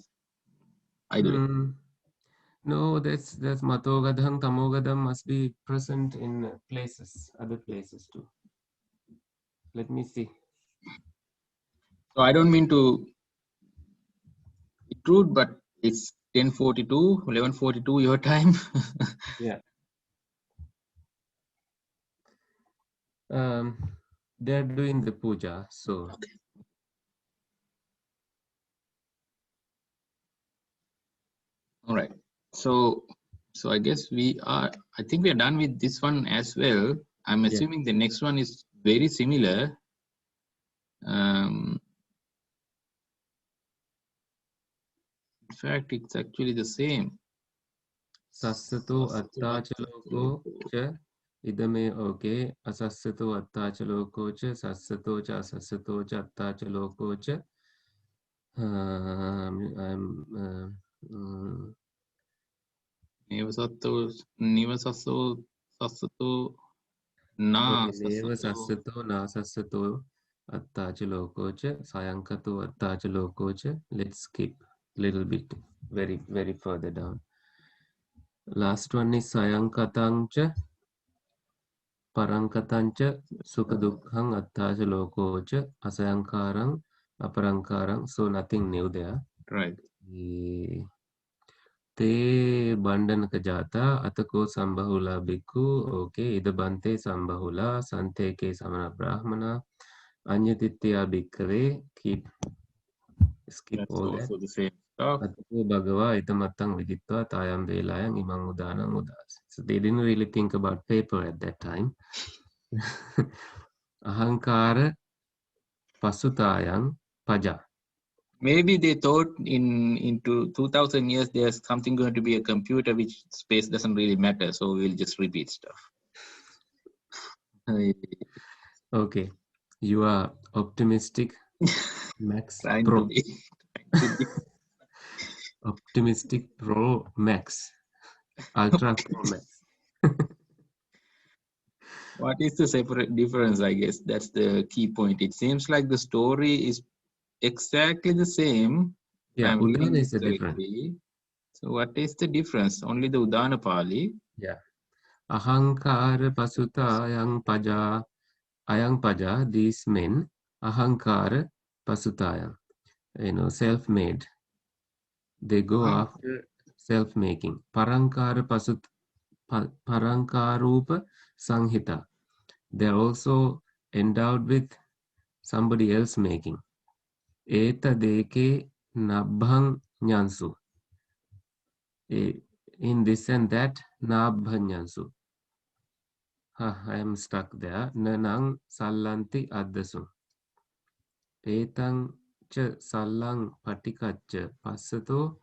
Either way. No, that's Matogadham, Tamogadam must be present in places, other places too. Let me see. So I don't mean to true, but it's 10:42, 11:42 your time. Yeah. They're doing the puja, so. Okay. All right. So I guess I think we are done with this one as well. I'm Yeah. assuming the next one is very similar. In fact, it's actually the same. Sassato attachaloko cha idame okay. Asassato attachaloko cha sassato cha asassato cha attachaloko cha. Nivasasso, Sassato, Na Okay, neva Sassato. sassato na sassato attachaloko cha sayankato attachaloko cha. Let's skip little bit, very further down. Last one is sayankatangcha parankatancha sukadukhang atthacha lokocha asayankarang aparankarang. So nothing new there. Right. Te bandanaka jata atako sambahula bhikkhu. Okay, ida bante sambahula santeke samana brahmana anyatitya bhikkhave. Skip That's all that. also the same stuff. Atako bhagava itamatang viditva tayam velayang imang udanang udas. So they didn't really think about paper at that time. Ahankara pasutayang paja. Maybe they thought into 2000 years there's something going to be a computer which space doesn't really matter, so we'll just repeat stuff. Okay, you are optimistic, Max Trying to Pro. be. Optimistic Pro Max, Ultra Pro Max. What is the separate difference? I guess that's the key point. It seems like the story is exactly the same. Yeah, I'm reading Udana this is a different. correctly. So what is the difference? Only the Udana Pali. Yeah. Ahankara pasutayang paja. Ayang paja, these men, ahankara pasutayang. Self-made. They go after self-making. Parankarupa Sanghita. They're also endowed with somebody else making. Eta deke nabhang nyansu. In this and that, nabhang nyansu. I am stuck there. Nanang sallanti addasu. Etang cha sallang patikaccha passato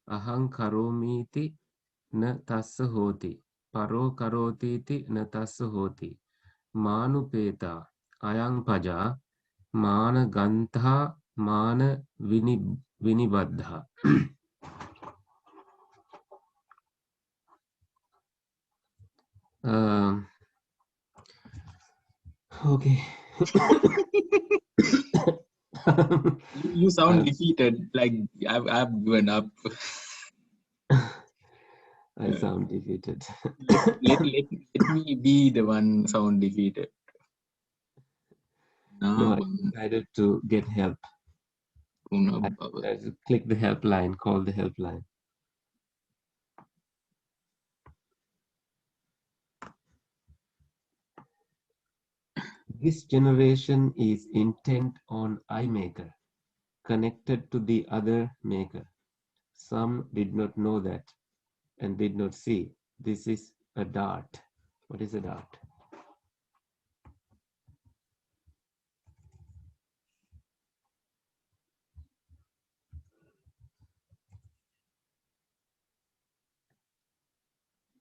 ahang karomiti na tassa hoti. Paro karotiti na tassa hoti. Manupeta ayang paja mana gantha mana vinibadha. Okay. You sound defeated. Like I've given up. I sound defeated. let me be the one sound defeated. No, I decided to get help. I click the helpline, call the helpline. This generation is intent on iMaker, connected to the other maker. Some did not know that and did not see. This is a dart. What is a dart?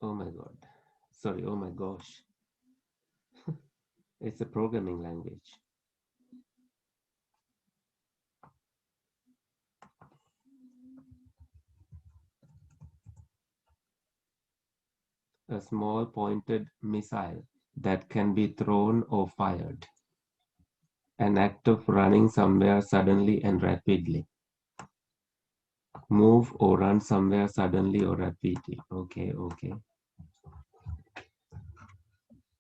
Oh my God. Sorry, oh my gosh. It's a programming language. A small pointed missile that can be thrown or fired. An act of running somewhere suddenly and rapidly. Move or run somewhere suddenly or rapidly. Okay.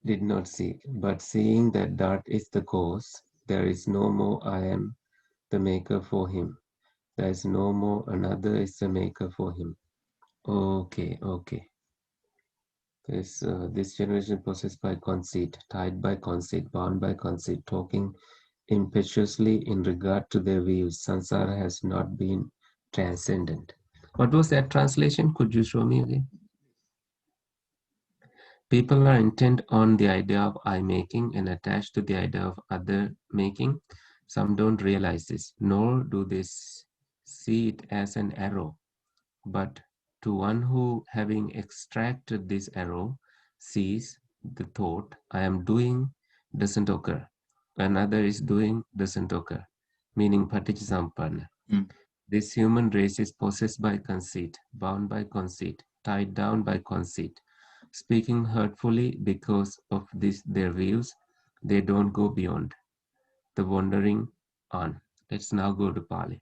Did not see, but seeing that dart is the cause, there is no more I am the maker for him. There is no more. Another is a maker for him. Okay, okay. This generation possessed by conceit, tied by conceit, bound by conceit, talking impetuously in regard to their views. Sansara has not been transcendent. What was that translation? Could you show me again? People are intent on the idea of I making and attached to the idea of other making. Some don't realize this, nor do they see it as an arrow. But to one who, having extracted this arrow, sees the thought, I am doing, doesn't occur. Another is doing, doesn't occur, meaning Paticcasamuppanna. This human race is possessed by conceit, bound by conceit, tied down by conceit. Speaking hurtfully because of this, their views, they don't go beyond the wandering on. Let's now go to Pali.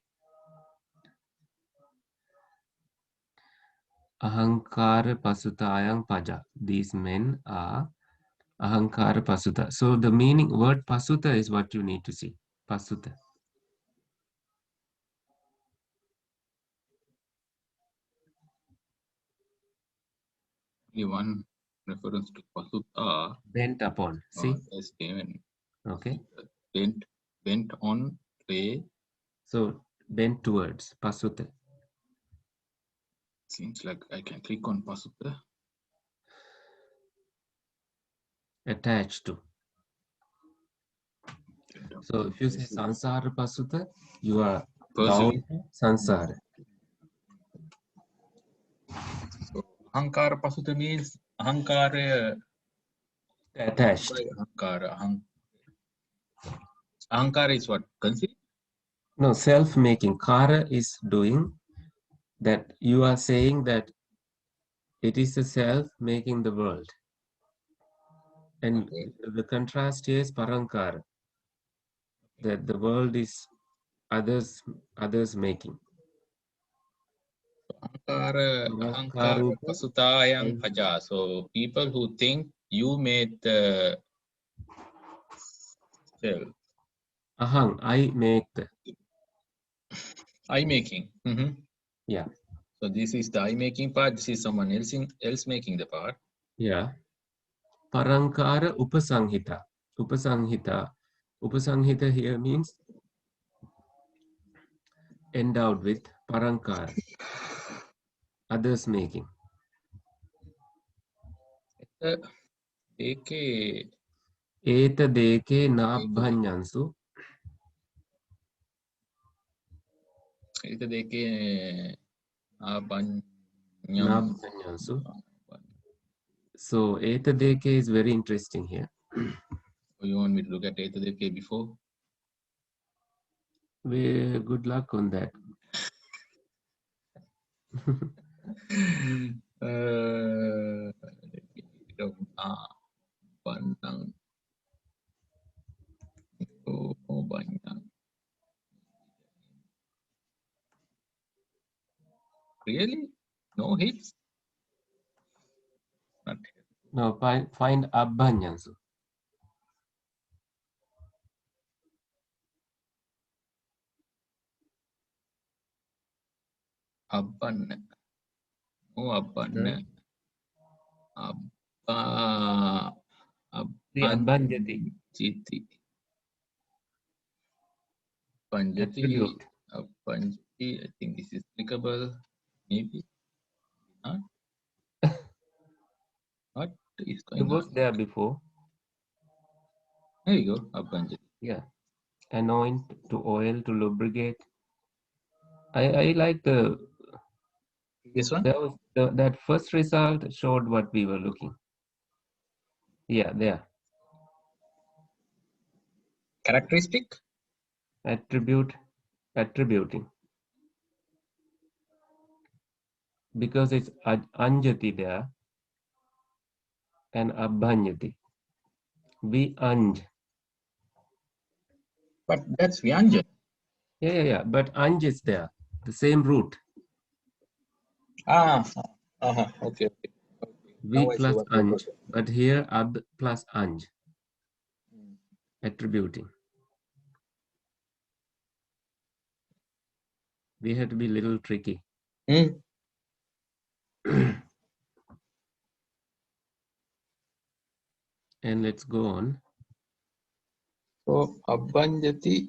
Ahankara pasutayang paja. These men are ahankara pasuta. So the meaning, word pasuta is what you need to see. Pasuta. One reference to pasuta. Bent upon. See? Yes, given. Okay. Bent on a. So bent towards pasuta. Seems like I can click on pasuta. Attached to. So if you say sansara pasuta, you are bound to sansara. So ahankara pasuta means ahankara Attached. Ahankara is what? Conceit? No, self-making. Kara is doing that. You are saying that it is the self making the world. And okay, the contrast here is parankara, that the world is others making. Ahankara pasutayang paja. So people who think you made the self. Ahang, I make the. I making. Yeah. So this is the I making part. This is someone else making the part. Yeah. Parankara upasanghita. Upasanghita here means endowed with parankara. Others making. Eke. Eta deke nabhanyansu. Eta deke nabhanyansu. So eta deke is very interesting here. You want me to look at eta deke before? Good luck on that. Really? No hits? Not here. No, find abhanyansu. Abban. Oh, Abban. Abbanjati. Abbanjati. Abbanjati. I think this is applicable. Maybe not. What is going on? It was there before. There you go. Abbanjati. Yeah. Anoint, to oil, to lubricate. I like the. This one? That was that first result showed what we were looking. Yeah, there. Characteristic? Attributing. Because it's anjati there and abhanjati. We anj. But that's Vyanja. Yeah. But anj is there. The same root. Okay. V plus anj. But here ab plus anj. Attributing. We have to be a little tricky. Hmm. And let's go on. So abbanjati.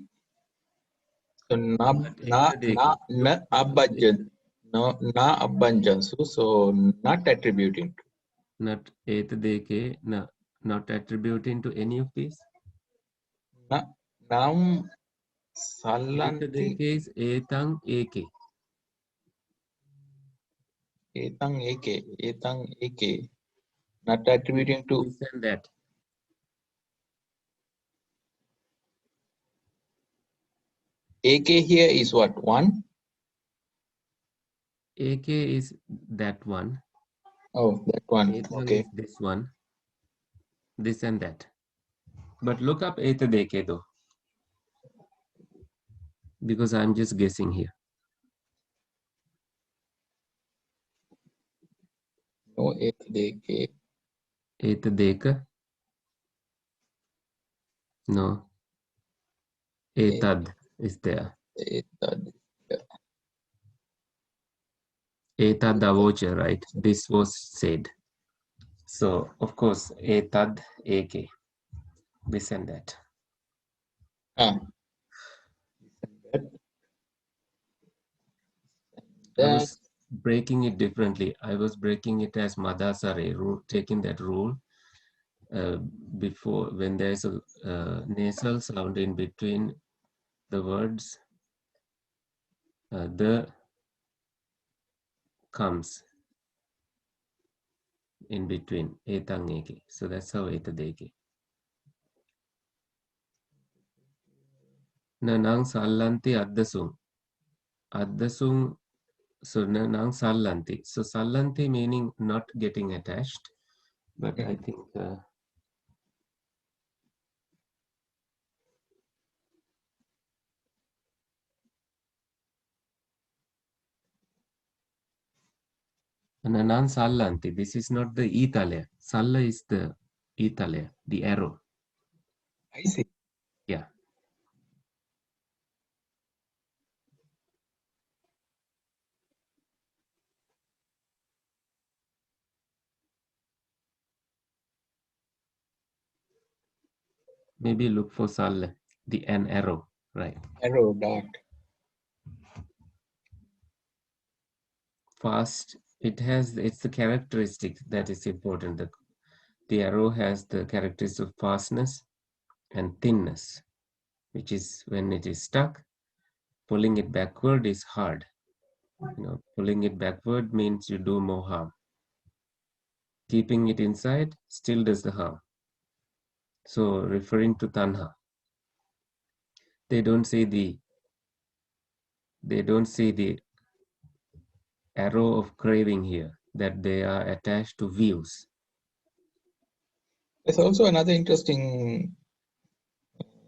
So na But na na etadeki. na abbanjan. No na abbanjansu. So not attributing to. Not etadeke, no, not attributing to any of these. Na nam sallanti Etadeke is etang eke. etang eke. Not attributing to. This and that. AK here is what? One? AK is that one. Oh, that one. Etang Okay. is this one. This and that. But look up etadeke though. Because I'm just guessing here. No AK. Etadeka. No. Etad is there. Etad. Etad avocha, right? This was said. So, of course, etad eke. This and that. Ah. I was breaking it differently. I was breaking it as madasare, taking that rule before when there's a nasal sound in between the words, the comes in between etang eke. So that's how etadeke. Nanang sallanti addasung. Addasung, so nanang sallanti. So sallanti meaning not getting attached. But I think Nanan sallanti. This is not the itale. Salla is the itale, the arrow. I see. Yeah. Maybe look for salle, an arrow, right? Arrow dot. Fast. It's the characteristic that is important. The arrow has the characteristic of fastness and thinness, which is when it is stuck, pulling it backward is hard. Pulling it backward means you do more harm. Keeping it inside still does the harm. So referring to tanha, they don't say the arrow of craving here, that they are attached to views. There's also another interesting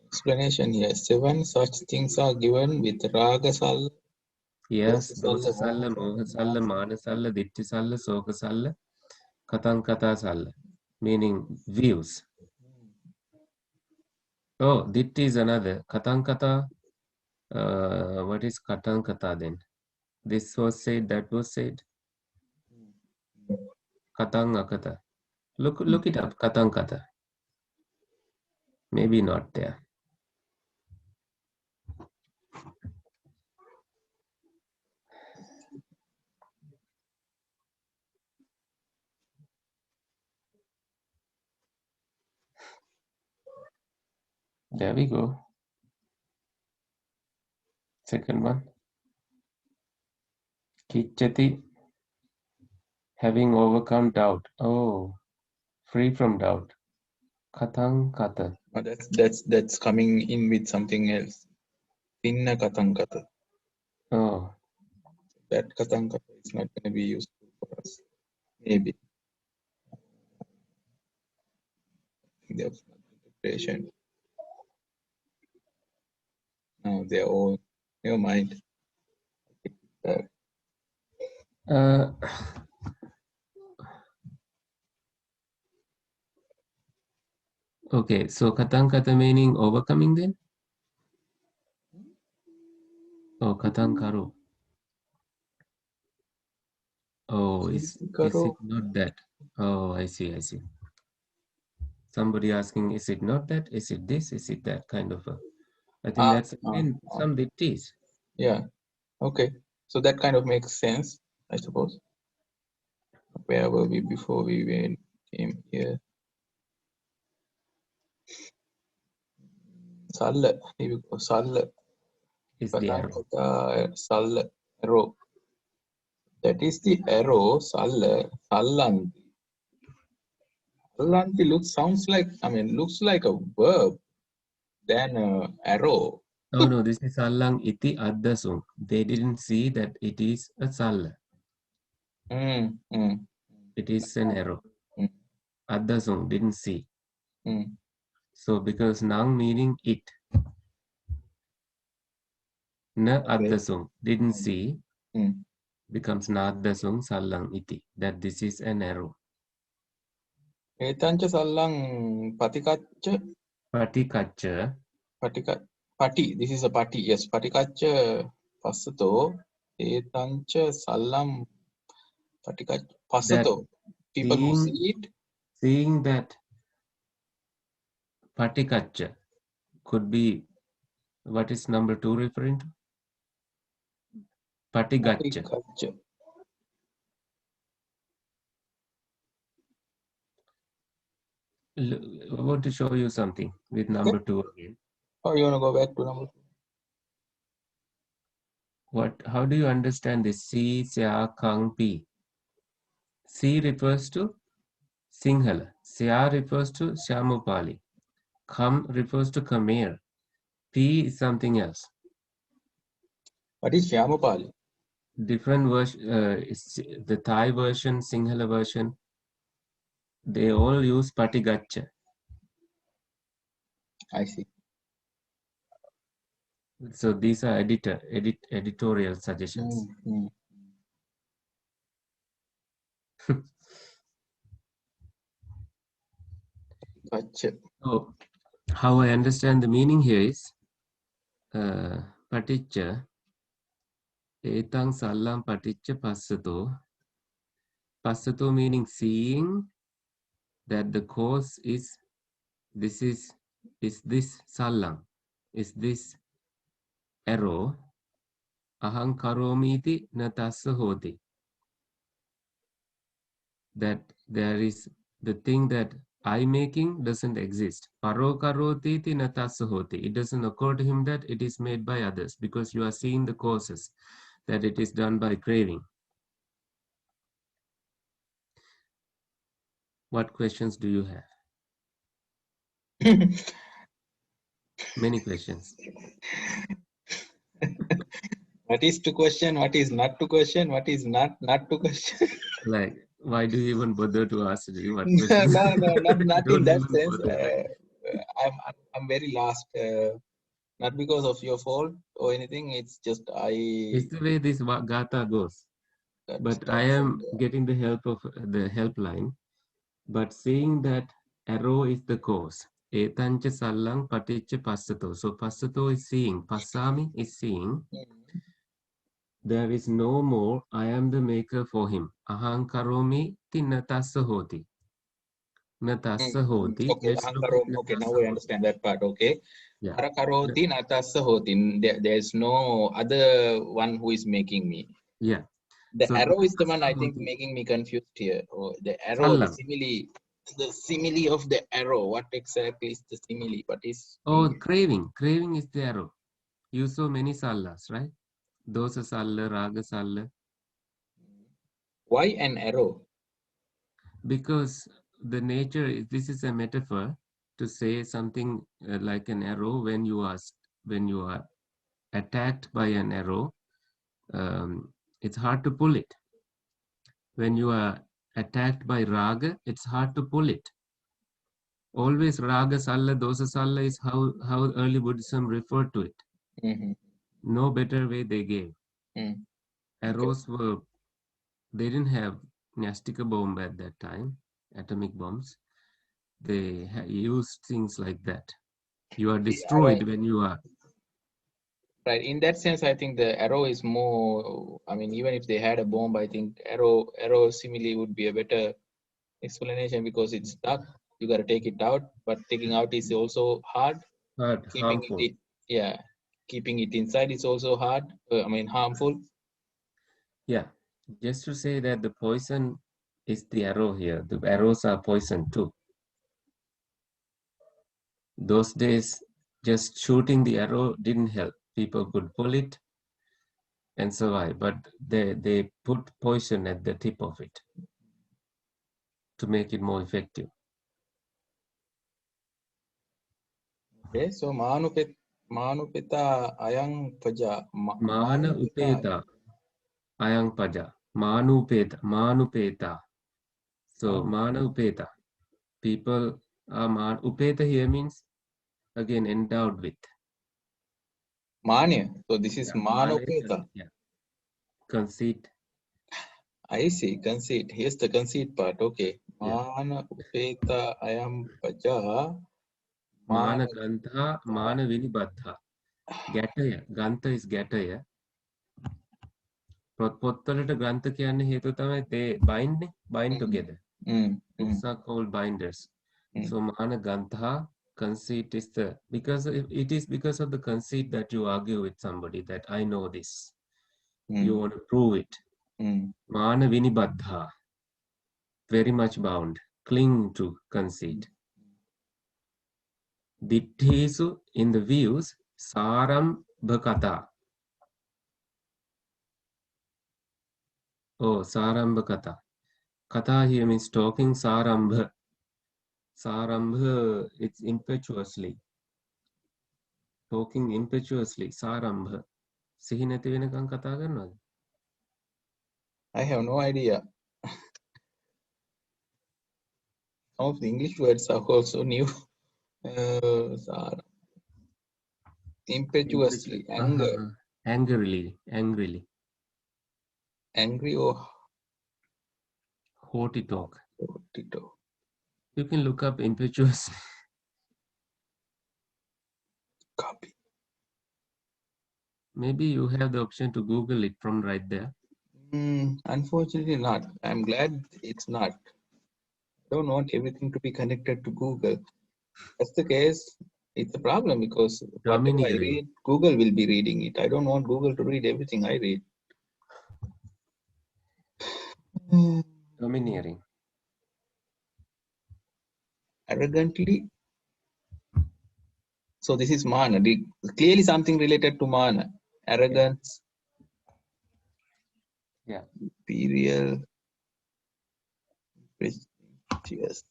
explanation here. 7 such things are given with raga salla. Yes, dosa salla, moha salla, mana salla, ditti salla, soka salla, katang kata salla, meaning views. Oh, ditti is another. Katang kata, what is katang kata then? This was said, that was said. Katang akata. Look it up, katang kata. Maybe not there. There we go. Second one. Kichati, having overcome doubt. Oh, free from doubt. Katang kata. Oh, that's coming in with something else. Tinna katang kata. Oh. That katang kata is not going to be useful for us. Maybe. There's interpretation. No, they're all. Never mind. Okay, so katang kata meaning overcoming then? Oh, katang karu. Oh, is it not that? Oh, I see, I see. Somebody asking, is it not that? Is it this? Is it that kind of a? I think that's again some ditties. Yeah. Okay. So that kind of makes sense, I suppose. Where were we before we came here? Salla. Here we go. Salla. Is the arrow. Salla. Arrow. That is the arrow. Salla. Sallanti. Sallanti sounds like, looks like a verb than a arrow. Oh no, this is sallang iti addasung. They didn't see that it is a salla. It is an arrow. Addasung didn't see. So because nang meaning it. Na addasung didn't see becomes na addasung sallang iti. That this is an arrow. Etancha sallang patikaccha. Patikaccha. Pati. This is a pati. Yes. Patikaccha passato. Etancha sallam patikaccha passato. People who see it. Seeing that patikaccha could be, what is number 2 referring to? Patigaccha. I want to show you something with number 2 again. Oh, you want to go back to number 2? How do you understand this? Si, Sya, Kang, Pi. Si refers to Sinhala. Sya refers to Shamupali. Kam refers to Khmer. P is something else. What is Shamupali? Different version. The Thai version, Sinhala version, they all use Patigaccha. I see. So these are editorial suggestions. So how I understand the meaning here is Paticca etang sallam paticca passato. Passato meaning seeing that the cause is this sallam, is this arrow. Ahang karomiti natassa hoti. That there is the thing that I making doesn't exist. Paro karoti ti natassa hoti. It doesn't occur to him that it is made by others because you are seeing the causes, that it is done by craving. What questions do you have? Many questions. What is to question? What is not to question? What is not to question? Like, why do you even bother to ask me what No, questions? not in that sense. I'm very lost. Not because of your fault or anything. It's just It's the way this Gata goes. But I am getting the help of the helpline. But saying that arrow is the cause. Etancha sallang paticca passato. So passato is seeing. Passami is seeing. There is no more. I am the maker for him. Ahang karomi ti natassa hoti. Natassa hoti. Okay, okay, now I understand that part. Okay. Yeah. Harakaroti natassa hoti. There's no other one who is making me. Yeah. The arrow is the one I think making me confused here. Oh, the arrow, the simile of the arrow. What exactly is the simile? What is? Oh, craving. Craving is the arrow. You saw many sallas, right? Dosa salla, raga salla. Why an arrow? Because the nature, this is a metaphor to say something like an arrow. When you are attacked by an arrow, it's hard to pull it. When you are attacked by raga, it's hard to pull it. Always raga salla, dosa salla is how early Buddhism referred to it. No better way they gave. Arrows they didn't have Nyastika bomb at that time, atomic bombs. They used things like that. You are destroyed when you are Right. In that sense, I think the arrow is more. I mean, even if they had a bomb, I think arrow simile would be a better explanation because it's stuck. You got to take it out, but taking out is also hard. Hard, Keeping harmful. it, yeah, keeping it inside is also hard. I mean, harmful. Yeah, just to say that the poison is the arrow here. The arrows are poison too. Those days, just shooting the arrow didn't help. People could pull it and survive, but they put poison at the tip of it to make it more effective. Okay, so Manupeta Ayang Paja. Mana upeta ayang paja. Manupeta. So mana upeta. People are upeta here means again endowed with. Manya. So this is Yeah, Manupeta. yeah. Conceit. I see, conceit. Here's the conceit part. Okay. Mana Upeta Ayam Paja. Mana gantha, mana vinibadha. Gataya. Gantha is gataya. පොත්වලට ග්‍රන්ථ කියන්නේ හේතුව තමයි they bind together. Books are called binders. So mana gantha, conceit is the because it is because of the conceit that you argue with somebody that I know this. You want to prove it. Mana vinibadha, very much bound, cling to conceit. Ditthisu, in the views, sarambhakata. Oh, sarambhakata. Kata here means talking. Sarambha. Sarambha, it's impetuously. Talking impetuously. Sarambha. සිහි නැති වෙනකන් කතා කරනවද? I have no idea. Some of the English words are also new. Impetuously, anger. Angrily. Angry or Haughty talk. haughty talk. You can look up impetuously. Copy. Maybe you have the option to Google it from right there. Unfortunately not. I'm glad it's not. I don't want everything to be connected to Google. That's the case. It's a problem because whatever I read, Google will be reading it. I don't want Google to read everything I read. Domineering. Arrogantly. So this is mana. Clearly something related to mana. Arrogance. Yeah. Imperial. Preciousness.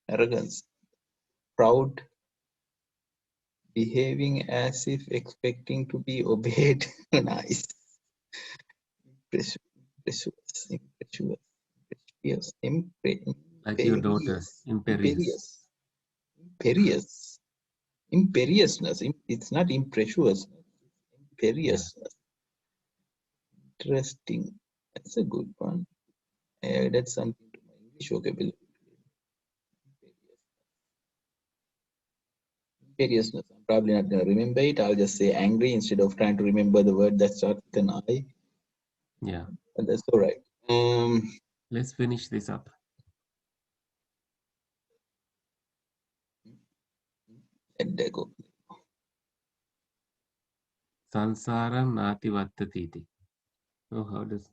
Arrogance. Proud. Behaving as if expecting to be obeyed. Nice. Impetuous. Like your daughters. Imperious. Imperiousness. It's not impetuous. Imperiousness. Interesting. That's a good one. I added something to my English vocabulary. Imperiousness. I'm probably not going to remember it. I'll just say angry instead of trying to remember the word that starts with an I. Yeah. But that's all right. Let's finish this up. Sansaram nati vattatiti. Oh, how does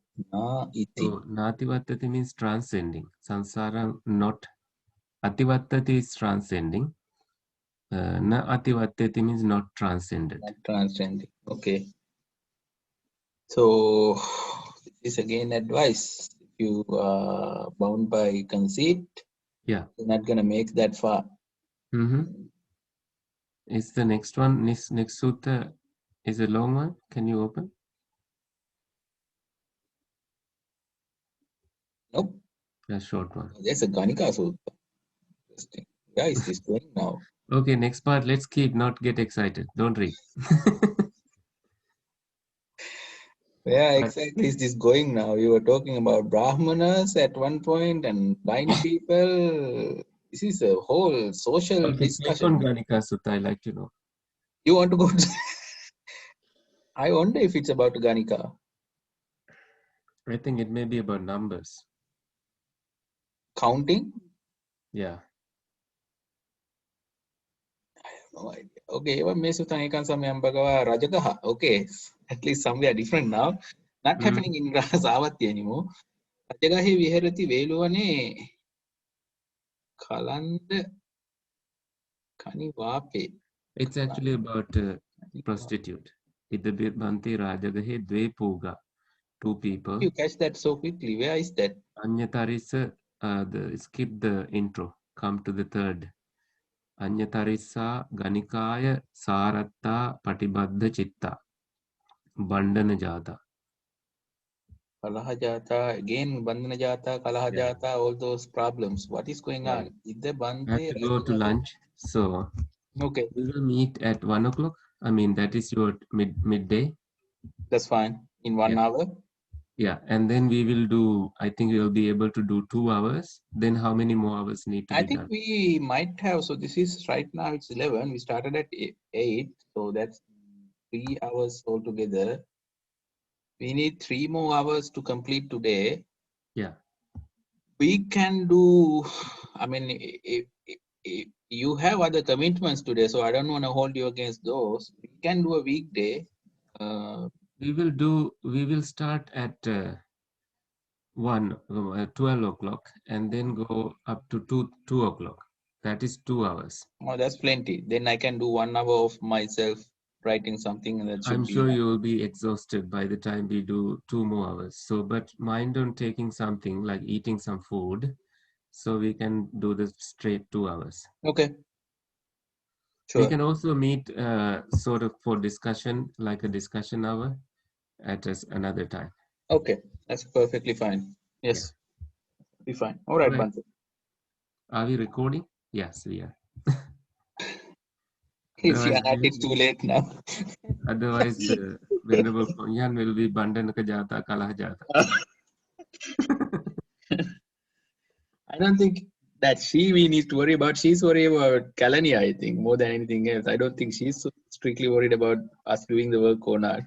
iti. So nati vattati means transcending. Sansaram not. Ativattati is transcending. Na ativattati means not transcended. Not transcending. Okay. So this is again advice. If you are bound by conceit, yeah, you're not gonna make that far. Is the next one, next sutta is a long one. Can you open? Nope. A short one. There's a Ganika Sutta. Interesting. Where is this going now? Okay, next part. Let's not get excited. Don't read. Where exactly is this going now? You were talking about Brahmanas at one point and blind people. This is a whole social Okay, click on discussion. Ganika Sutta, I like to know. You want to go to... I wonder if it's about Ganika. I think it may be about numbers. Counting? Yeah. No idea. Okay, even me sutang ikan samyam bhagava rajagaha. Okay, at least somewhere different now. Not happening in Savatthi anymore. Rajagahe viharati veluwane kalanda kani vape. It's actually about prostitute. Idabe Bante Rajagahe Dve Puga. Two people. You catch that so quickly. Where is that? Anyatarisa, skip the intro. Come to the third. Anyatarisa Ganikaya Saratta Patibadda Chitta. Bandana Jata. Kalaha jata, again bandhana jata, kalaha jata, all those problems. What is going on? Idde I have bante to go to lunch, so okay, we will meet at 1 o'clock. I mean, that is your midday. that's fine. In 1 hour. Yeah, and then we will do, I think we will be able to do 2 hours. Then how many more hours need to I be think done? we might have, so this is right now it's 11. We started at 8, so that's 3 hours altogether. We need 3 more hours to complete today. Yeah. We can do, I mean, if you have other commitments today, so I don't want to hold you against those. We can do a weekday. We will start at 12 o'clock and then go up to 2 o'clock. That is 2 hours. Oh, that's plenty. Then I can do 1 hour of myself writing something, and that should I'm be sure enough. you will be exhausted by the time we do 2 more hours. So, but mind on taking something like eating some food, so we can do this straight 2 hours. Okay. Sure. We can also meet sort of for discussion, like a discussion hour at another time. Okay, that's perfectly fine. Yes, be fine. All right, Bante. Are we recording? Yes, we are. If you are not, it's too late now. Otherwise, the Venerable Konyan will be Bandanaka Jata, Kalah Jata. I don't think that we need to worry about. She's worried about Kalani, I think, more than anything else. I don't think she's so strictly worried about us doing the work or not.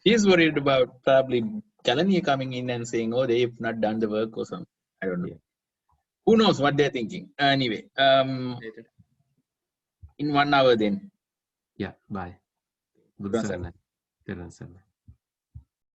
She's worried about probably Kalani coming in and saying, oh, they've not done the work or something. I don't know. Yeah. Who knows what they're thinking? Anyway, in 1 hour then. Yeah, bye. Good